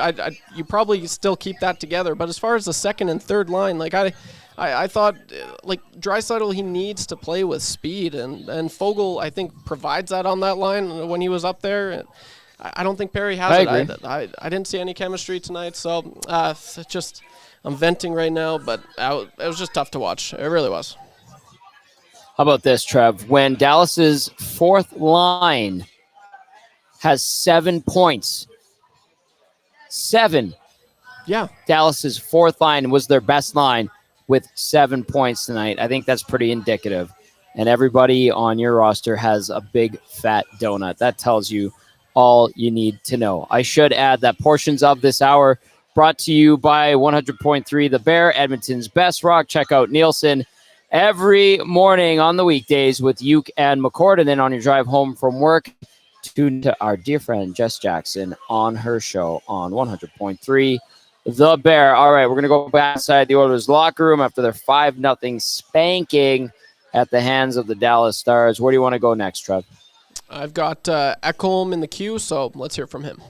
C: You probably still keep that together. But as far as the second and third line, I thought, Draisaitl, he needs to play with speed. And Fogle, I think, provides that on that line when he was up there. I don't think Perry has it. I didn't see any chemistry tonight. So I'm venting right now, but it was just tough to watch. It really was.
A: How about this, Trev? When Dallas's fourth line has 7 points, 7.
C: Yeah.
A: Dallas's fourth line was their best line with 7 points tonight. I think that's pretty indicative. And everybody on your roster has a big fat donut. That tells you all you need to know. I should add that portions of this hour brought to you by 100.3 The Bear, Edmonton's best rock. Check out Nielsen every morning on the weekdays with Uke and McCord. And then on your drive home from work, tune to our dear friend Jess Jackson on her show on 100.3 The Bear. All right, we're going to go back inside the Oilers locker room after their 5-0 spanking at the hands of the Dallas Stars. Where do you want to go next, Trev?
C: I've got Ekholm in the queue, so let's hear from him.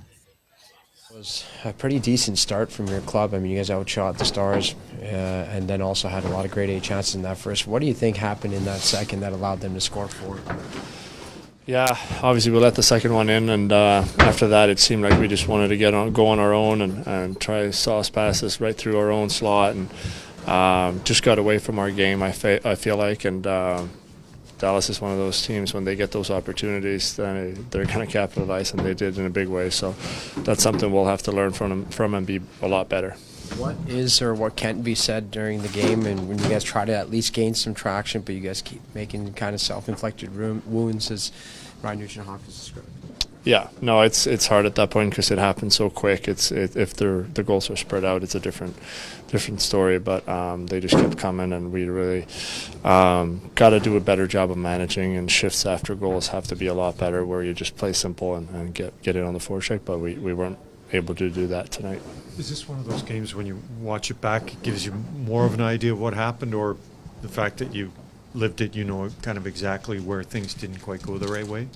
F: It was a pretty decent start from your club. I mean, you guys outshot the Stars and then also had a lot of grade A chances in that first. What do you think happened in that second that allowed them to score 4?
G: Yeah, obviously we let the second one in, and after that it seemed like we just wanted to go on our own and try sauce pass this right through our own slot, and just got away from our game, I feel like, and Dallas is one of those teams, when they get those opportunities, then they're going to capitalize, and they did in a big way. So that's something we'll have to learn from and be a lot better.
F: What is or what can't be said during the game, and when you guys try to at least gain some traction, but you guys keep making kind of self-inflicted wounds, as Ryan Nugent-Hopkins described?
G: Yeah, no, it's hard at that point because it happens so quick. If the goals are spread out, it's a different story. But they just kept coming, and we really got to do a better job of managing. And shifts after goals have to be a lot better, where you just play simple and get it on the forecheck. But we weren't able to do that tonight.
D: Is this one of those games when you watch it back, it gives you more of an idea of what happened, or the fact that you lived it, you know kind of exactly where things didn't quite go the right way?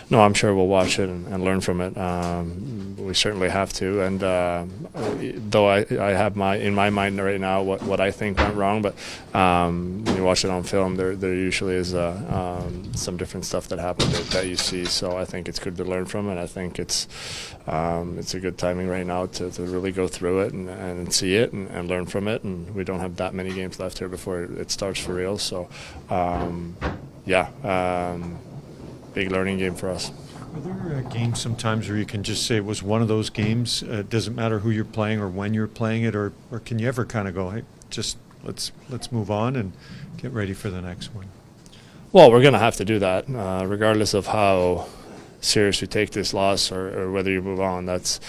G: No, I'm sure we'll watch it and learn from it. We certainly have to. And though I have in my mind right now what I think went wrong, but when you watch it on film, there usually is some different stuff that happened that you see. So I think it's good to learn from it. I think it's a good timing right now to really go through it and see it and learn from it. And we don't have that many games left here before it starts for real. So, big learning game for us.
D: Are there games sometimes where you can just say it was one of those games? It doesn't matter who you're playing or when you're playing it, or can you ever kind of go, hey, just let's move on and get ready for the next one?
G: Well, we're going to have to do that, regardless of how serious we take this loss or whether you move on. That's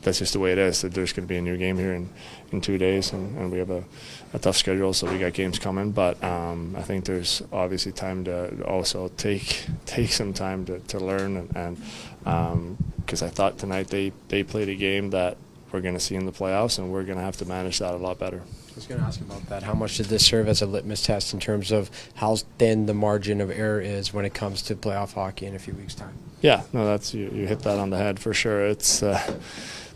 G: just the way it is. That there's going to be a new game here in 2 days, and we have a tough schedule, so we got games coming. But I think there's obviously time to also take some time to learn, and because I thought tonight they played a game that we're going to see in the playoffs, and we're going to have to manage that a lot better.
F: I was going to ask about that. How much did this serve as a litmus test in terms of how thin the margin of error is when it comes to playoff hockey in a few weeks' time?
G: Yeah, no, that's you hit that on the head for sure. It's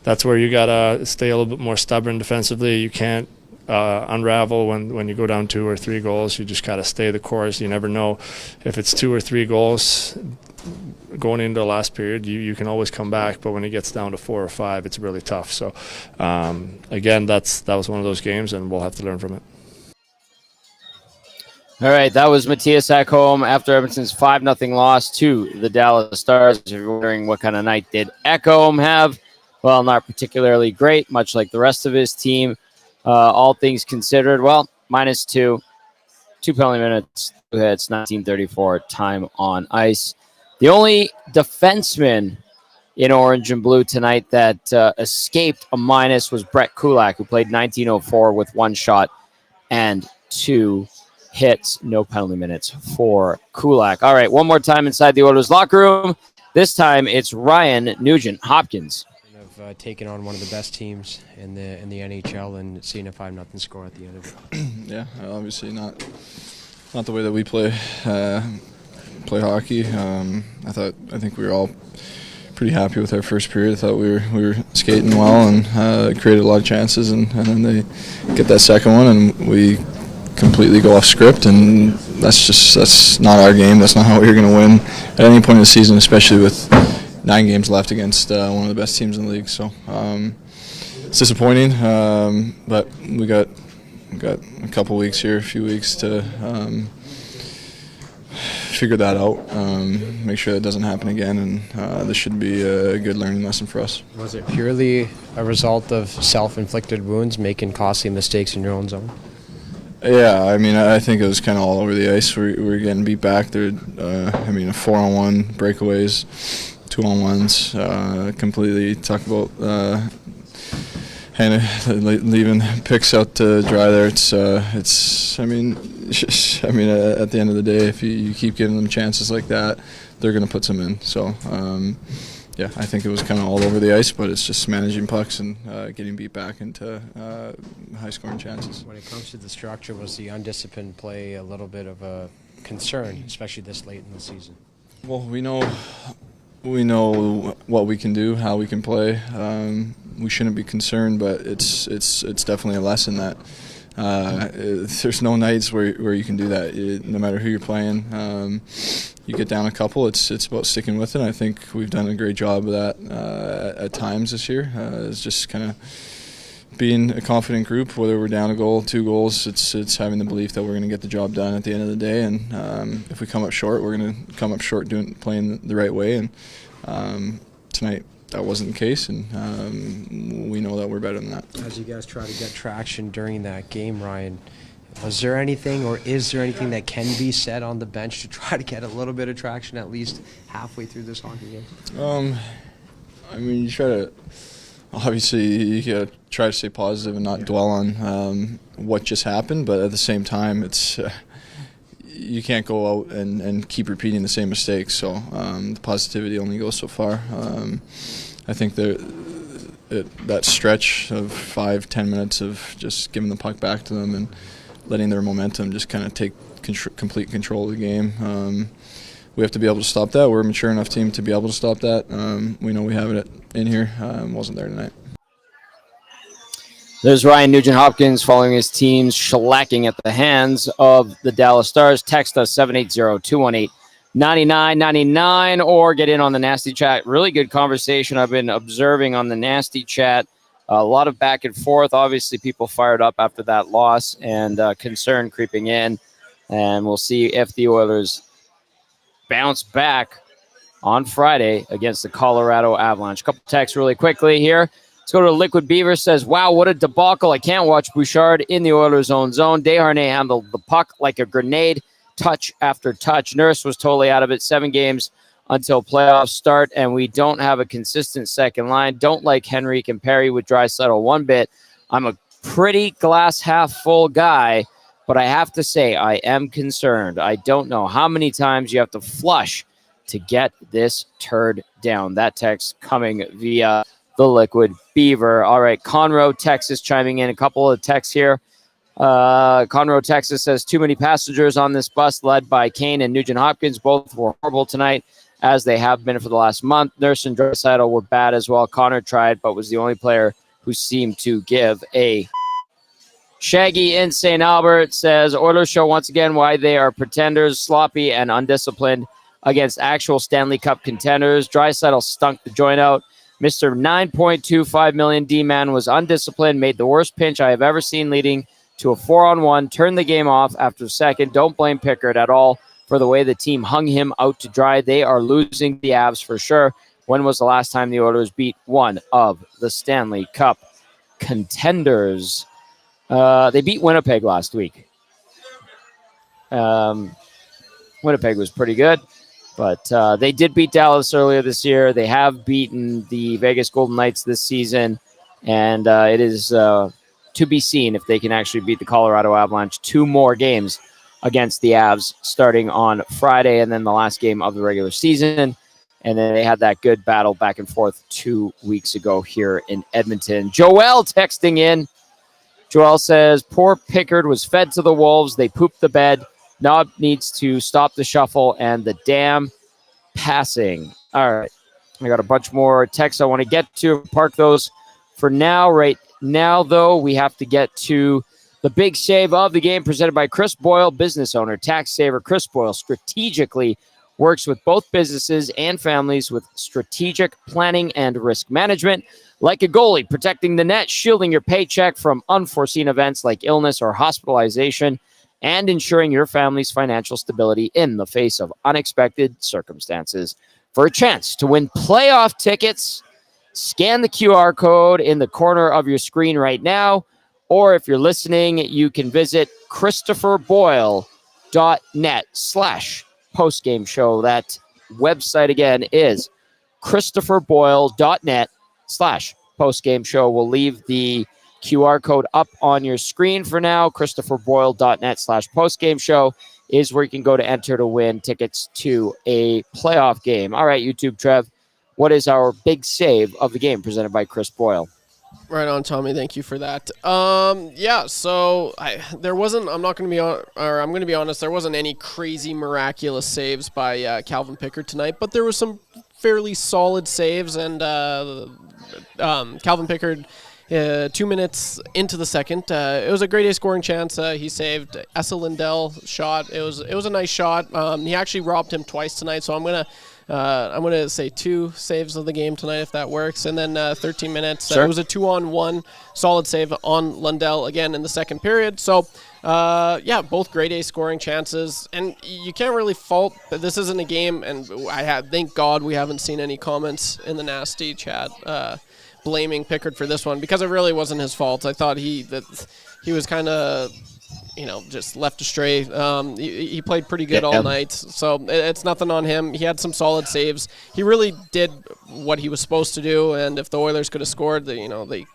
G: that's where you gotta stay a little bit more stubborn defensively. You can't unravel when you go down 2 or 3 goals. You just gotta stay the course. You never know if it's 2 or 3 goals going into the last period. You can always come back, but when it gets down to 4 or 5, it's really tough. So again, that was one of those games, and we'll have to learn from it.
A: All right, that was Matthias Ekholm after Edmonton's 5-0 loss to the Dallas Stars. If you're wondering what kind of night did Ekholm have, well, not particularly great, much like the rest of his team. All things considered, well, -2, 2 penalty minutes, 2 hits, 19:34 time on ice. The only defenseman in orange and blue tonight that escaped a minus was Brett Kulak, who played 19:04 with 1 shot and 2 hits, no penalty minutes for Kulak. All right, one more time inside the Oilers locker room. This time it's Ryan Nugent-Hopkins.
F: Taking on one of the best teams in the NHL and seeing a 5-0 score at the end of it.
H: Yeah, obviously not the way that we play hockey. I think we were all pretty happy with our first period. I thought we were skating well and created a lot of chances, and then they get that second one and we completely go off script, and that's not our game. That's not how we're going to win at any point in the season, especially with 9 games left against one of the best teams in the league. So it's disappointing, but we got a couple weeks here, a few weeks to figure that out, make sure that doesn't happen again, and this should be a good learning lesson for us.
F: Was it purely a result of self-inflicted wounds, making costly mistakes in your own zone?
H: Yeah, I mean, I think it was kind of all over the ice. We were getting beat back. There, a 4-on-1 breakaways, 2-on-1s, completely talk about leaving picks out to dry there. At the end of the day, if you keep giving them chances like that, they're going to put some in. So, yeah, I think it was kind of all over the ice, but it's just managing pucks and getting beat back into high-scoring chances.
F: When it comes to the structure, was the undisciplined play a little bit of a concern, especially this late in the season?
H: Well, we know what we can do, how we can play. We shouldn't be concerned, but it's definitely a lesson that there's no nights where you can do that. No matter who you're playing, you get down a couple. It's about sticking with it. I think we've done a great job of that at times this year. It's just kind of being a confident group. Whether we're down a goal, 2 goals, it's having the belief that we're going to get the job done at the end of the day. And if we come up short, we're going to come up short playing the right way. And tonight that wasn't the case, and we know that we're better than that.
F: As you guys try to get traction during that game, Ryan, Was there anything, or is there anything that can be said on the bench to try to get a little bit of traction at least halfway through this hockey game?
H: I mean, obviously you gotta try to stay positive and not dwell on what just happened, but at the same time, it's you can't go out and keep repeating the same mistakes. So the positivity only goes so far. I think that stretch of 5-10 minutes of just giving the puck back to them and letting their momentum just kind of take complete control of the game. We have to be able to stop that. We're a mature enough team to be able to stop that. We know we have it in here. Wasn't there tonight.
A: There's Ryan Nugent-Hopkins following his team's shellacking at the hands of the Dallas Stars. Text us 780-218-9999 or get in on the Nasty Chat. Really good conversation I've been observing on the Nasty Chat. A lot of back and forth. Obviously, people fired up after that loss and concern creeping in. And we'll see if the Oilers bounce back on Friday against the Colorado Avalanche. A couple texts really quickly here. Let's go to Liquid Beaver. Says, wow, what a debacle. I can't watch Bouchard in the Oilers' own zone. Desharnais handled the puck like a grenade, touch after touch. Nurse was totally out of it. 7 games until playoffs start, and we don't have a consistent second line. Don't like Henrique and Perry with Draisaitl one bit. I'm a pretty glass half full guy, but I have to say I am concerned. I don't know how many times you have to flush to get this turd down. That text coming via the Liquid Beaver. All right, Conroe, Texas chiming in. A couple of texts here. Conroe, Texas says, too many passengers on this bus led by Kane and Nugent-Hopkins. Both were horrible tonight, as they have been for the last month. Nurse and Draisaitl were bad as well. Connor tried, but was the only player who seemed to give a Shaggy in St. Albert says, Oilers show once again why they are pretenders, sloppy and undisciplined against actual Stanley Cup contenders. Draisaitl stunk the joint out. Mr. $9.25 million D-man was undisciplined, made the worst pinch I have ever seen, leading to a 4-on-1, turned the game off after the second. Don't blame Pickard at all for the way the team hung him out to dry. They are losing the Avs for sure. When was the last time the Oilers beat one of the Stanley Cup contenders? They beat Winnipeg last week. Winnipeg was pretty good, but they did beat Dallas earlier this year. They have beaten the Vegas Golden Knights this season, and it is to be seen if they can actually beat the Colorado Avalanche. 2 more games against the Avs starting on Friday, and then the last game of the regular season. And then they had that good battle back and forth 2 weeks ago here in Edmonton. Joel texting in. Joel says, poor Pickard was fed to the Wolves. They pooped the bed. Knob needs to stop the shuffle and the damn passing. All right. I got a bunch more texts I want to get to. Park those for now. Right now, though, we have to get to the big save of the game presented by Chris Boyle, business owner, tax saver. Chris Boyle strategically works with both businesses and families with strategic planning and risk management. Like a goalie, protecting the net, shielding your paycheck from unforeseen events like illness or hospitalization, and ensuring your family's financial stability in the face of unexpected circumstances. For a chance to win playoff tickets, scan the QR code in the corner of your screen right now. Or if you're listening, you can visit ChristopherBoyle.net/postgame show. That website again is ChristopherBoyle.net/postgame show. We'll leave the QR code up on your screen for now. ChristopherBoyle.net/postgame show is where you can go to enter to win tickets to a playoff game. All right, YouTube Trev, what is our big save of the game presented by Chris Boyle?
C: Right on, Tommy. Thank you for that. Yeah, so there wasn't, I'm going to be honest, there wasn't any crazy miraculous saves by Calvin Pickard tonight, but there was some fairly solid saves, and Calvin Pickard, 2 minutes into the second, it was a grade A scoring chance. He saved Esa Lindell shot. It was a nice shot. He actually robbed him twice tonight, so I'm gonna say 2 saves of the game tonight if that works. And then 13 minutes.
A: Sure.
C: It was a 2-on-1 solid save on Lundell again in the second period. So yeah, both grade A scoring chances, and you can't really fault that this isn't a game. And thank God we haven't seen any comments in the Nasty Chat blaming Pickard for this one, because it really wasn't his fault. I thought he was kind of just left astray. He played pretty good all night, so it's nothing on him. He had some solid saves. He really did what he was supposed to do, and if the Oilers could have scored, they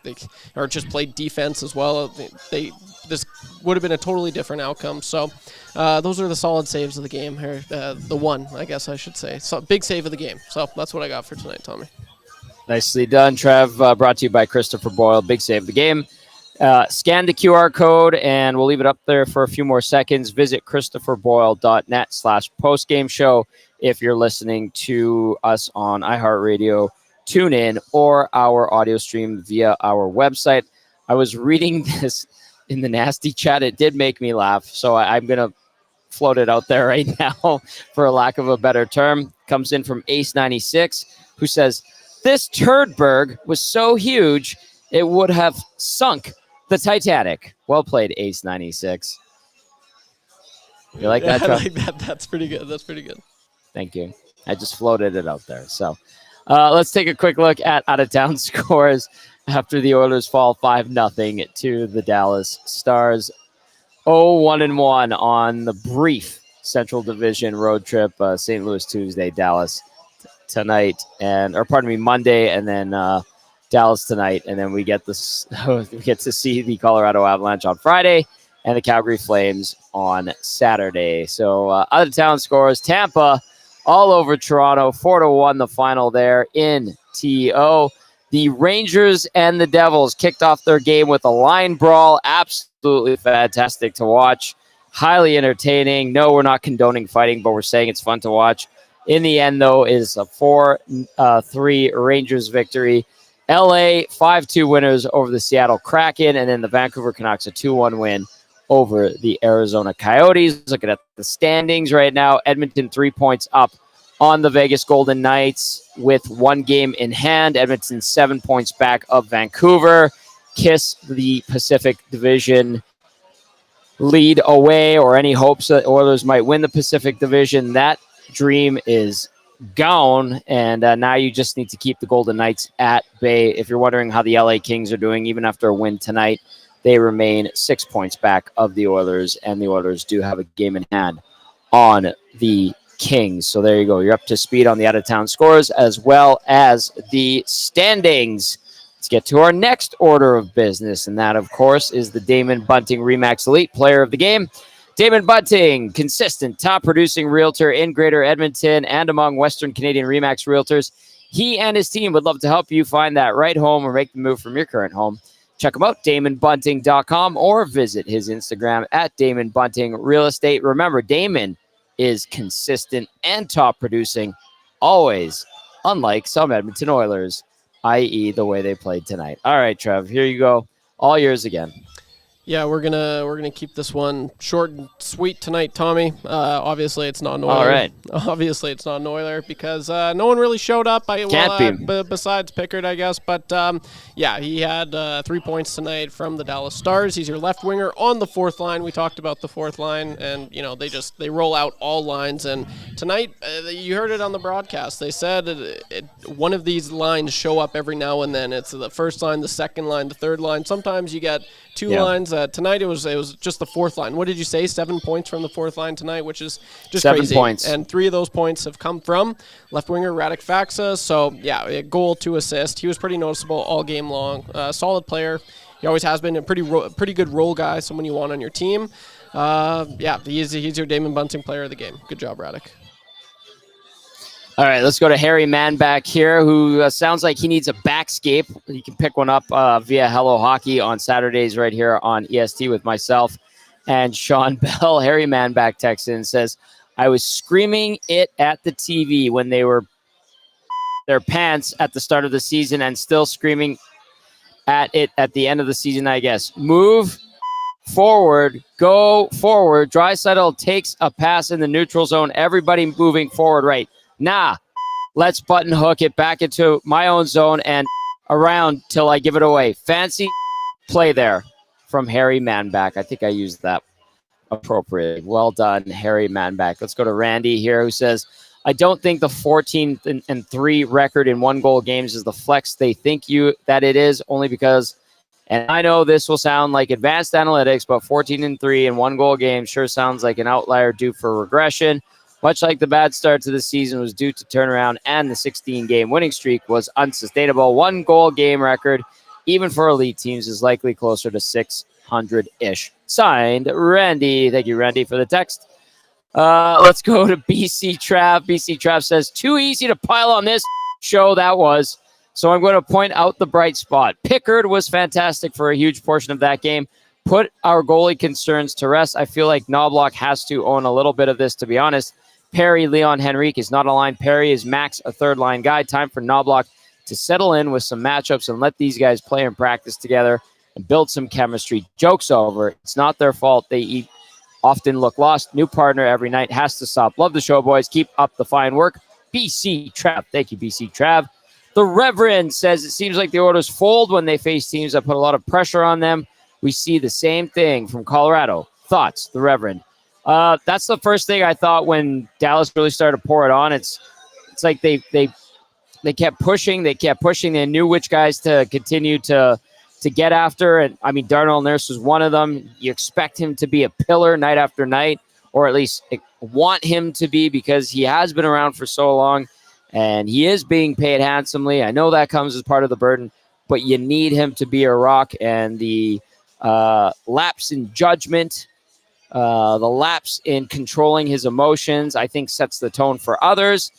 C: or just played defense as well, this would have been a totally different outcome. So those are the solid saves of the game here. The one, I guess I should say. So big save of the game. So that's what I got for tonight, Tommy.
A: Nicely done, Trev. Brought to you by Christopher Boyle. Big save of the game. Scan the QR code, and we'll leave it up there for a few more seconds. Visit christopherboyle.net/postgame show if you're listening to us on iHeartRadio, TuneIn, or our audio stream via our website. I was reading this in the nasty chat. It did make me laugh, so I'm going to float it out there right now for a lack of a better term. Comes in from Ace96, who says, "This turdberg was so huge, it would have sunk the Titanic." Well played, Ace96. You like that,
C: I
A: Chuck?
C: like that. That's pretty good.
A: Thank you. I just floated it out there. So let's take a quick look at out-of-town scores after the Oilers fall 5-0 to the Dallas Stars. 1-1 on the brief Central Division road trip. St. Louis Tuesday, Dallas tonight, Monday, and then Dallas tonight, and then we get to see the Colorado Avalanche on Friday and the Calgary Flames on Saturday. So out of town scores: Tampa all over Toronto, 4-1 the final there in TO. The Rangers and the Devils kicked off their game with a line brawl. Absolutely fantastic to watch. Highly entertaining. No, we're not condoning fighting, but we're saying it's fun to watch. In the end, though, is a 4-3 Rangers victory. LA 5-2 winners over the Seattle Kraken, and then the Vancouver Canucks a 2-1 win over the Arizona Coyotes. Looking at the standings right now, Edmonton 3 points up on the Vegas Golden Knights with 1 game in hand. Edmonton 7 points back of Vancouver. Kiss the Pacific Division lead away, or any hopes that Oilers might win the Pacific Division. That dream is gone, and now you just need to keep the Golden Knights at bay. If you're wondering how the LA Kings are doing, even after a win tonight, they remain 6 points back of the Oilers, and the Oilers do have a game in hand on the Kings. So there you go. You're up to speed on the out-of-town scores as well as the standings. Let's get to our next order of business, and that, of course, is the Damon Bunting Remax Elite Player of the Game. Damon Bunting, consistent top-producing realtor in Greater Edmonton and among Western Canadian Remax realtors. He and his team would love to help you find that right home or make the move from your current home. Check him out, DamonBunting.com, or visit his Instagram at Damon Bunting Real Estate. Remember, Damon is consistent and top-producing, always, unlike some Edmonton Oilers, i.e. the way they played tonight. All right, Trev, here you go. All yours again.
C: Yeah, we're gonna keep this one short and sweet tonight, Tommy. Obviously, it's not an Oiler.
A: All right.
C: Obviously, it's not an Oiler because no one really showed up. Besides Pickard, I guess. But yeah, he had 3 points tonight from the Dallas Stars. He's your left winger on the fourth line. We talked about the fourth line, and they roll out all lines. And tonight, you heard it on the broadcast. They said one of these lines show up every now and then. It's the first line, the second line, the third line. Sometimes you get two lines. Tonight it was just the fourth line. What did you say? 7 points from the fourth line tonight, which is just
A: 7
C: crazy.
A: points.
C: And 3 of those points have come from left winger Radek Faksa. So yeah, a goal, 2 assists. He was pretty noticeable all game long. Solid player. He always has been a pretty good role guy. Someone you want on your team. Yeah, he's your Damon Bunting Player of the Game. Good job, Radek.
A: All right, let's go to Harry Manback here, who sounds like he needs a backscape. You can pick one up via Hello Hockey on Saturdays right here on EST with myself and Sean Bell. Harry Manback texts in and says, I was screaming it at the TV when they were their pants at the start of the season and still screaming at it at the end of the season, I guess. Move forward, go forward. Draisaitl takes a pass in the neutral zone. Everybody moving forward right. Nah, let's button hook it back into my own zone and around till I give it away. Fancy play there from Harry Manback. I think I used that appropriately. Well done, Harry Manback. Let's go to Randy here, who says, I don't think the 14-3 record in 1-goal games is the flex they think that it is, only because And I know this will sound like advanced analytics, but 14-3 in 1-goal game sure sounds like an outlier due for regression. Much like the bad start to the season was due to turnaround, and the 16-game winning streak was unsustainable. 1-goal game record, even for elite teams, is likely closer to 600-ish. Signed, Randy. Thank you, Randy, for the text. Let's go to BC Trav. BC Trav says, too easy to pile on this show that was. So I'm going to point out the bright spot. Pickard was fantastic for a huge portion of that game. Put our goalie concerns to rest. I feel like Knoblauch has to own a little bit of this, to be honest. Perry, Leon, Henrique is not a line. Perry is max a third-line guy. Time for Knoblauch to settle in with some matchups and let these guys play and practice together and build some chemistry. Joke's over. It's not their fault. They often look lost. New partner every night has to stop. Love the show, boys. Keep up the fine work. BC Trav. Thank you, BC Trav. The Reverend says it seems like the Oilers fold when they face teams that put a lot of pressure on them. We see the same thing from Colorado. Thoughts, the Reverend? That's the first thing I thought when Dallas really started to pour it on. It's like they kept pushing. They kept pushing. They knew which guys to continue to get after. And I mean, Darnell Nurse was one of them. You expect him to be a pillar night after night, or at least want him to be, because he has been around for so long and he is being paid handsomely. I know that comes as part of the burden, but you need him to be a rock. And the lapse in judgment, the lapse in controlling his emotions, I think sets the tone for others.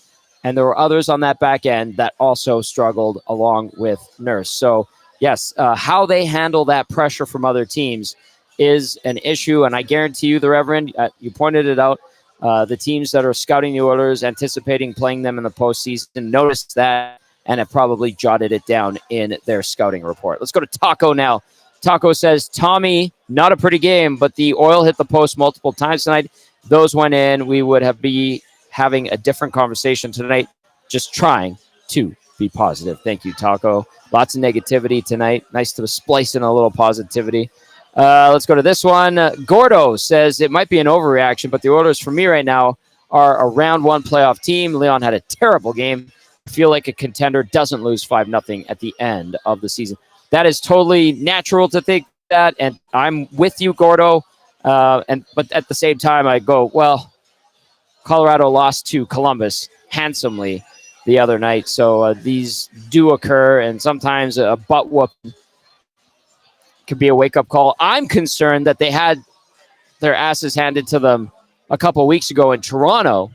A: And there were others on that back end that also struggled along with Nurse. So, yes, how they handle that pressure from other teams is an issue. And I guarantee you, the Reverend, you pointed it out, the teams that are scouting the Oilers, anticipating playing them in the postseason, noticed that and have probably jotted it down in their scouting report. Let's go to Taco now. Taco says, Tommy, not a pretty game, but the Oil hit the post multiple times tonight. Those went in. We would be having a different conversation tonight. Just trying to be positive. Thank you, Taco. Lots of negativity tonight. Nice to splice in a little positivity. Let's go to this one. Gordo says it might be an overreaction, but the Oilers for me right now are a round one playoff team. Leon had a terrible game. I feel like a contender doesn't lose 5-0 at the end of the season. That is totally natural to think that, and I'm with you, Gordo. But at the same time, I go, well, Colorado lost to Columbus handsomely the other night, so these do occur, and sometimes a butt whoop could be a wake-up call. I'm concerned that they had their asses handed to them a couple of weeks ago in Toronto,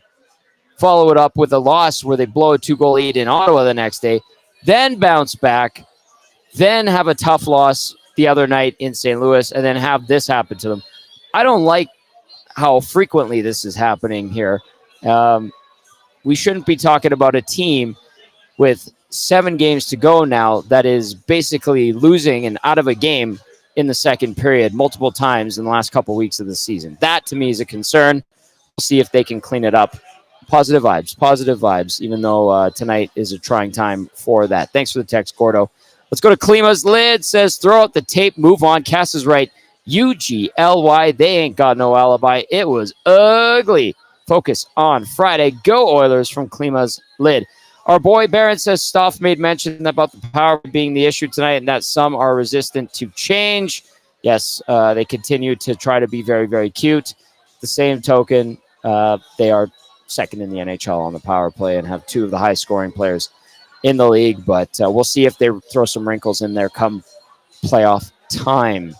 A: follow it up with a loss where they blow a 2-goal lead in Ottawa the next day, then bounce back, then have a tough loss the other night in St. Louis, and then have this happen to them. I don't like how frequently this is happening here. We shouldn't be talking about a team with 7 games to go now that is basically losing and out of a game in the second period multiple times in the last couple weeks of the season. That, to me, is a concern. We'll see if they can clean it up. Positive vibes, even though tonight is a trying time for that. Thanks for the text, Gordo. Let's go to Klima's Lid. Says, throw out the tape, move on. Cass is right. UGLY, they ain't got no alibi. It was ugly. Focus on Friday. Go Oilers from Klima's Lid. Our boy Barron says Stoff made mention about the power being the issue tonight and that some are resistant to change. Yes, they continue to try to be very, very cute. The same token, they are second in the NHL on the power play and have 2 of the high scoring players in the league, but we'll see if they throw some wrinkles in there come playoff time.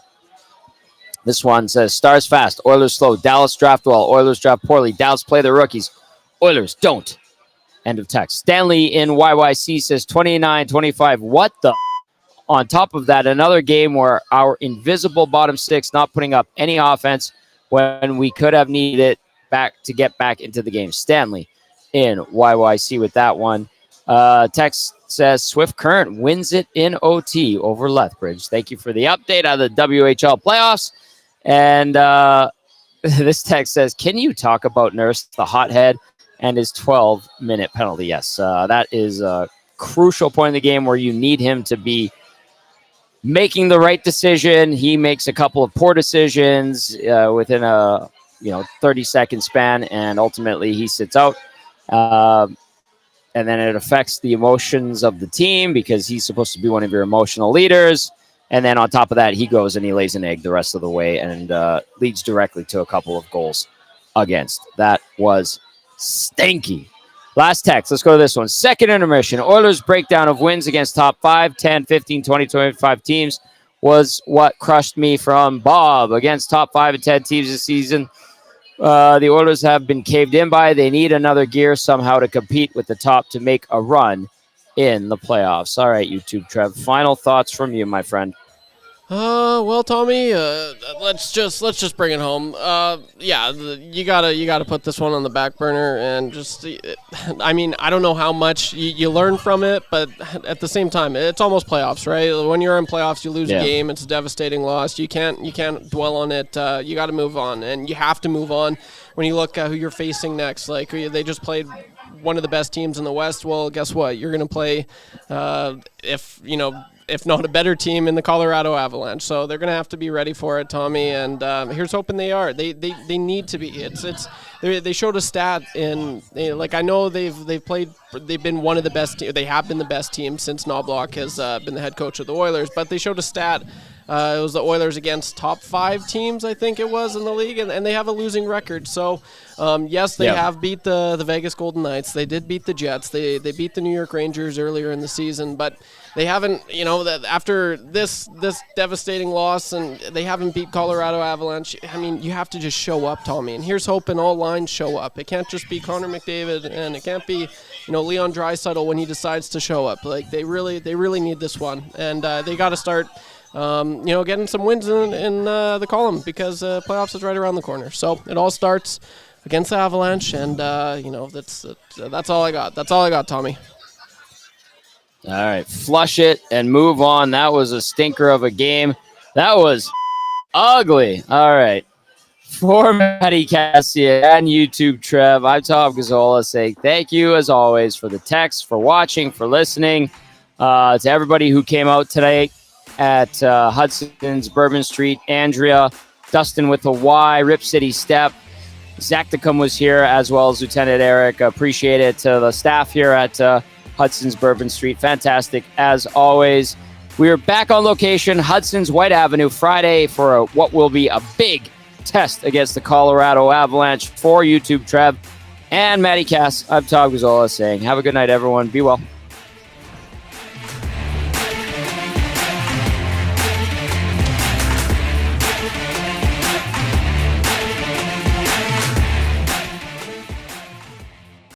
A: This one says, Stars fast, Oilers slow, Dallas draft well, Oilers draft poorly, Dallas play the rookies, Oilers don't. End of text. Stanley in YYC says 29-25. What the? On top of that, another game where our invisible bottom 6 not putting up any offense when we could have needed it back to get back into the game. Stanley in YYC with that one. Text says Swift Current wins it in OT over Lethbridge. Thank you for the update on the WHL playoffs. And this text says, can you talk about Nurse, the hothead, and his 12-minute penalty? Yes, that is a crucial point in the game where you need him to be making the right decision. He makes a couple of poor decisions within a 30-second span, and ultimately he sits out. And then it affects the emotions of the team because he's supposed to be one of your emotional leaders. And then on top of that, he goes and he lays an egg the rest of the way and leads directly to a couple of goals against. That was stinky. Last text. Let's go to this one. Second intermission. Oilers' breakdown of wins against top 5, 10, 15, 20, 25 teams was what crushed me from Bob. Against top 5 and 10 teams this season, the Oilers have been caved in by. They need another gear somehow to compete with the top to make a run in the playoffs. All right, YouTube Trev. Final thoughts from you, my friend.
C: Well, Tommy, let's just bring it home. Yeah, you gotta put this one on the back burner and just. I mean, I don't know how much you learn from it, but at the same time, it's almost playoffs, right? When you're in playoffs, you lose a game. It's a devastating loss. You can't dwell on it. You got to move on, and you have to move on. When you look at who you're facing next, like they just played one of the best teams in the West. Well, guess what? You're going to play, if not a better team in the Colorado Avalanche. So they're going to have to be ready for it, Tommy. And here's hoping they are. They need to be. They showed a stat I know they've been one of the best. They have been the best team since Knoblauch has been the head coach of the Oilers. But they showed a stat. It was the Oilers against top 5 teams, I think it was, in the league, and they have a losing record. So, yes, they have beat the Vegas Golden Knights. They did beat the Jets. They beat the New York Rangers earlier in the season, but they haven't, that after this devastating loss, and they haven't beat Colorado Avalanche. I mean, you have to just show up, Tommy. And here's hoping all lines show up. It can't just be Connor McDavid, and it can't be, Leon Draisaitl when he decides to show up. Like they really need this one, and they got to start. Getting some wins in the column because playoffs is right around the corner. So it all starts against the Avalanche, and that's all I got. That's all I got, Tommy.
A: All right, flush it and move on. That was a stinker of a game. That was ugly. All right. For Matt Cassian and YouTube Trev, I'm Tom Gazzola saying thank you as always for the text, for watching, for listening. To everybody who came out today at Hudson's, Bourbon Street, Andrea, Dustin with a Y, Rip City Step, Zacticum was here, as well as Lieutenant Eric. Appreciate it to the staff here at Hudson's, Bourbon Street. Fantastic, as always. We are back on location, Hudson's, White Avenue, Friday for what will be a big test against the Colorado Avalanche. For YouTube Trev and Matty Cass, I'm Tom Gazzola saying have a good night, everyone. Be well.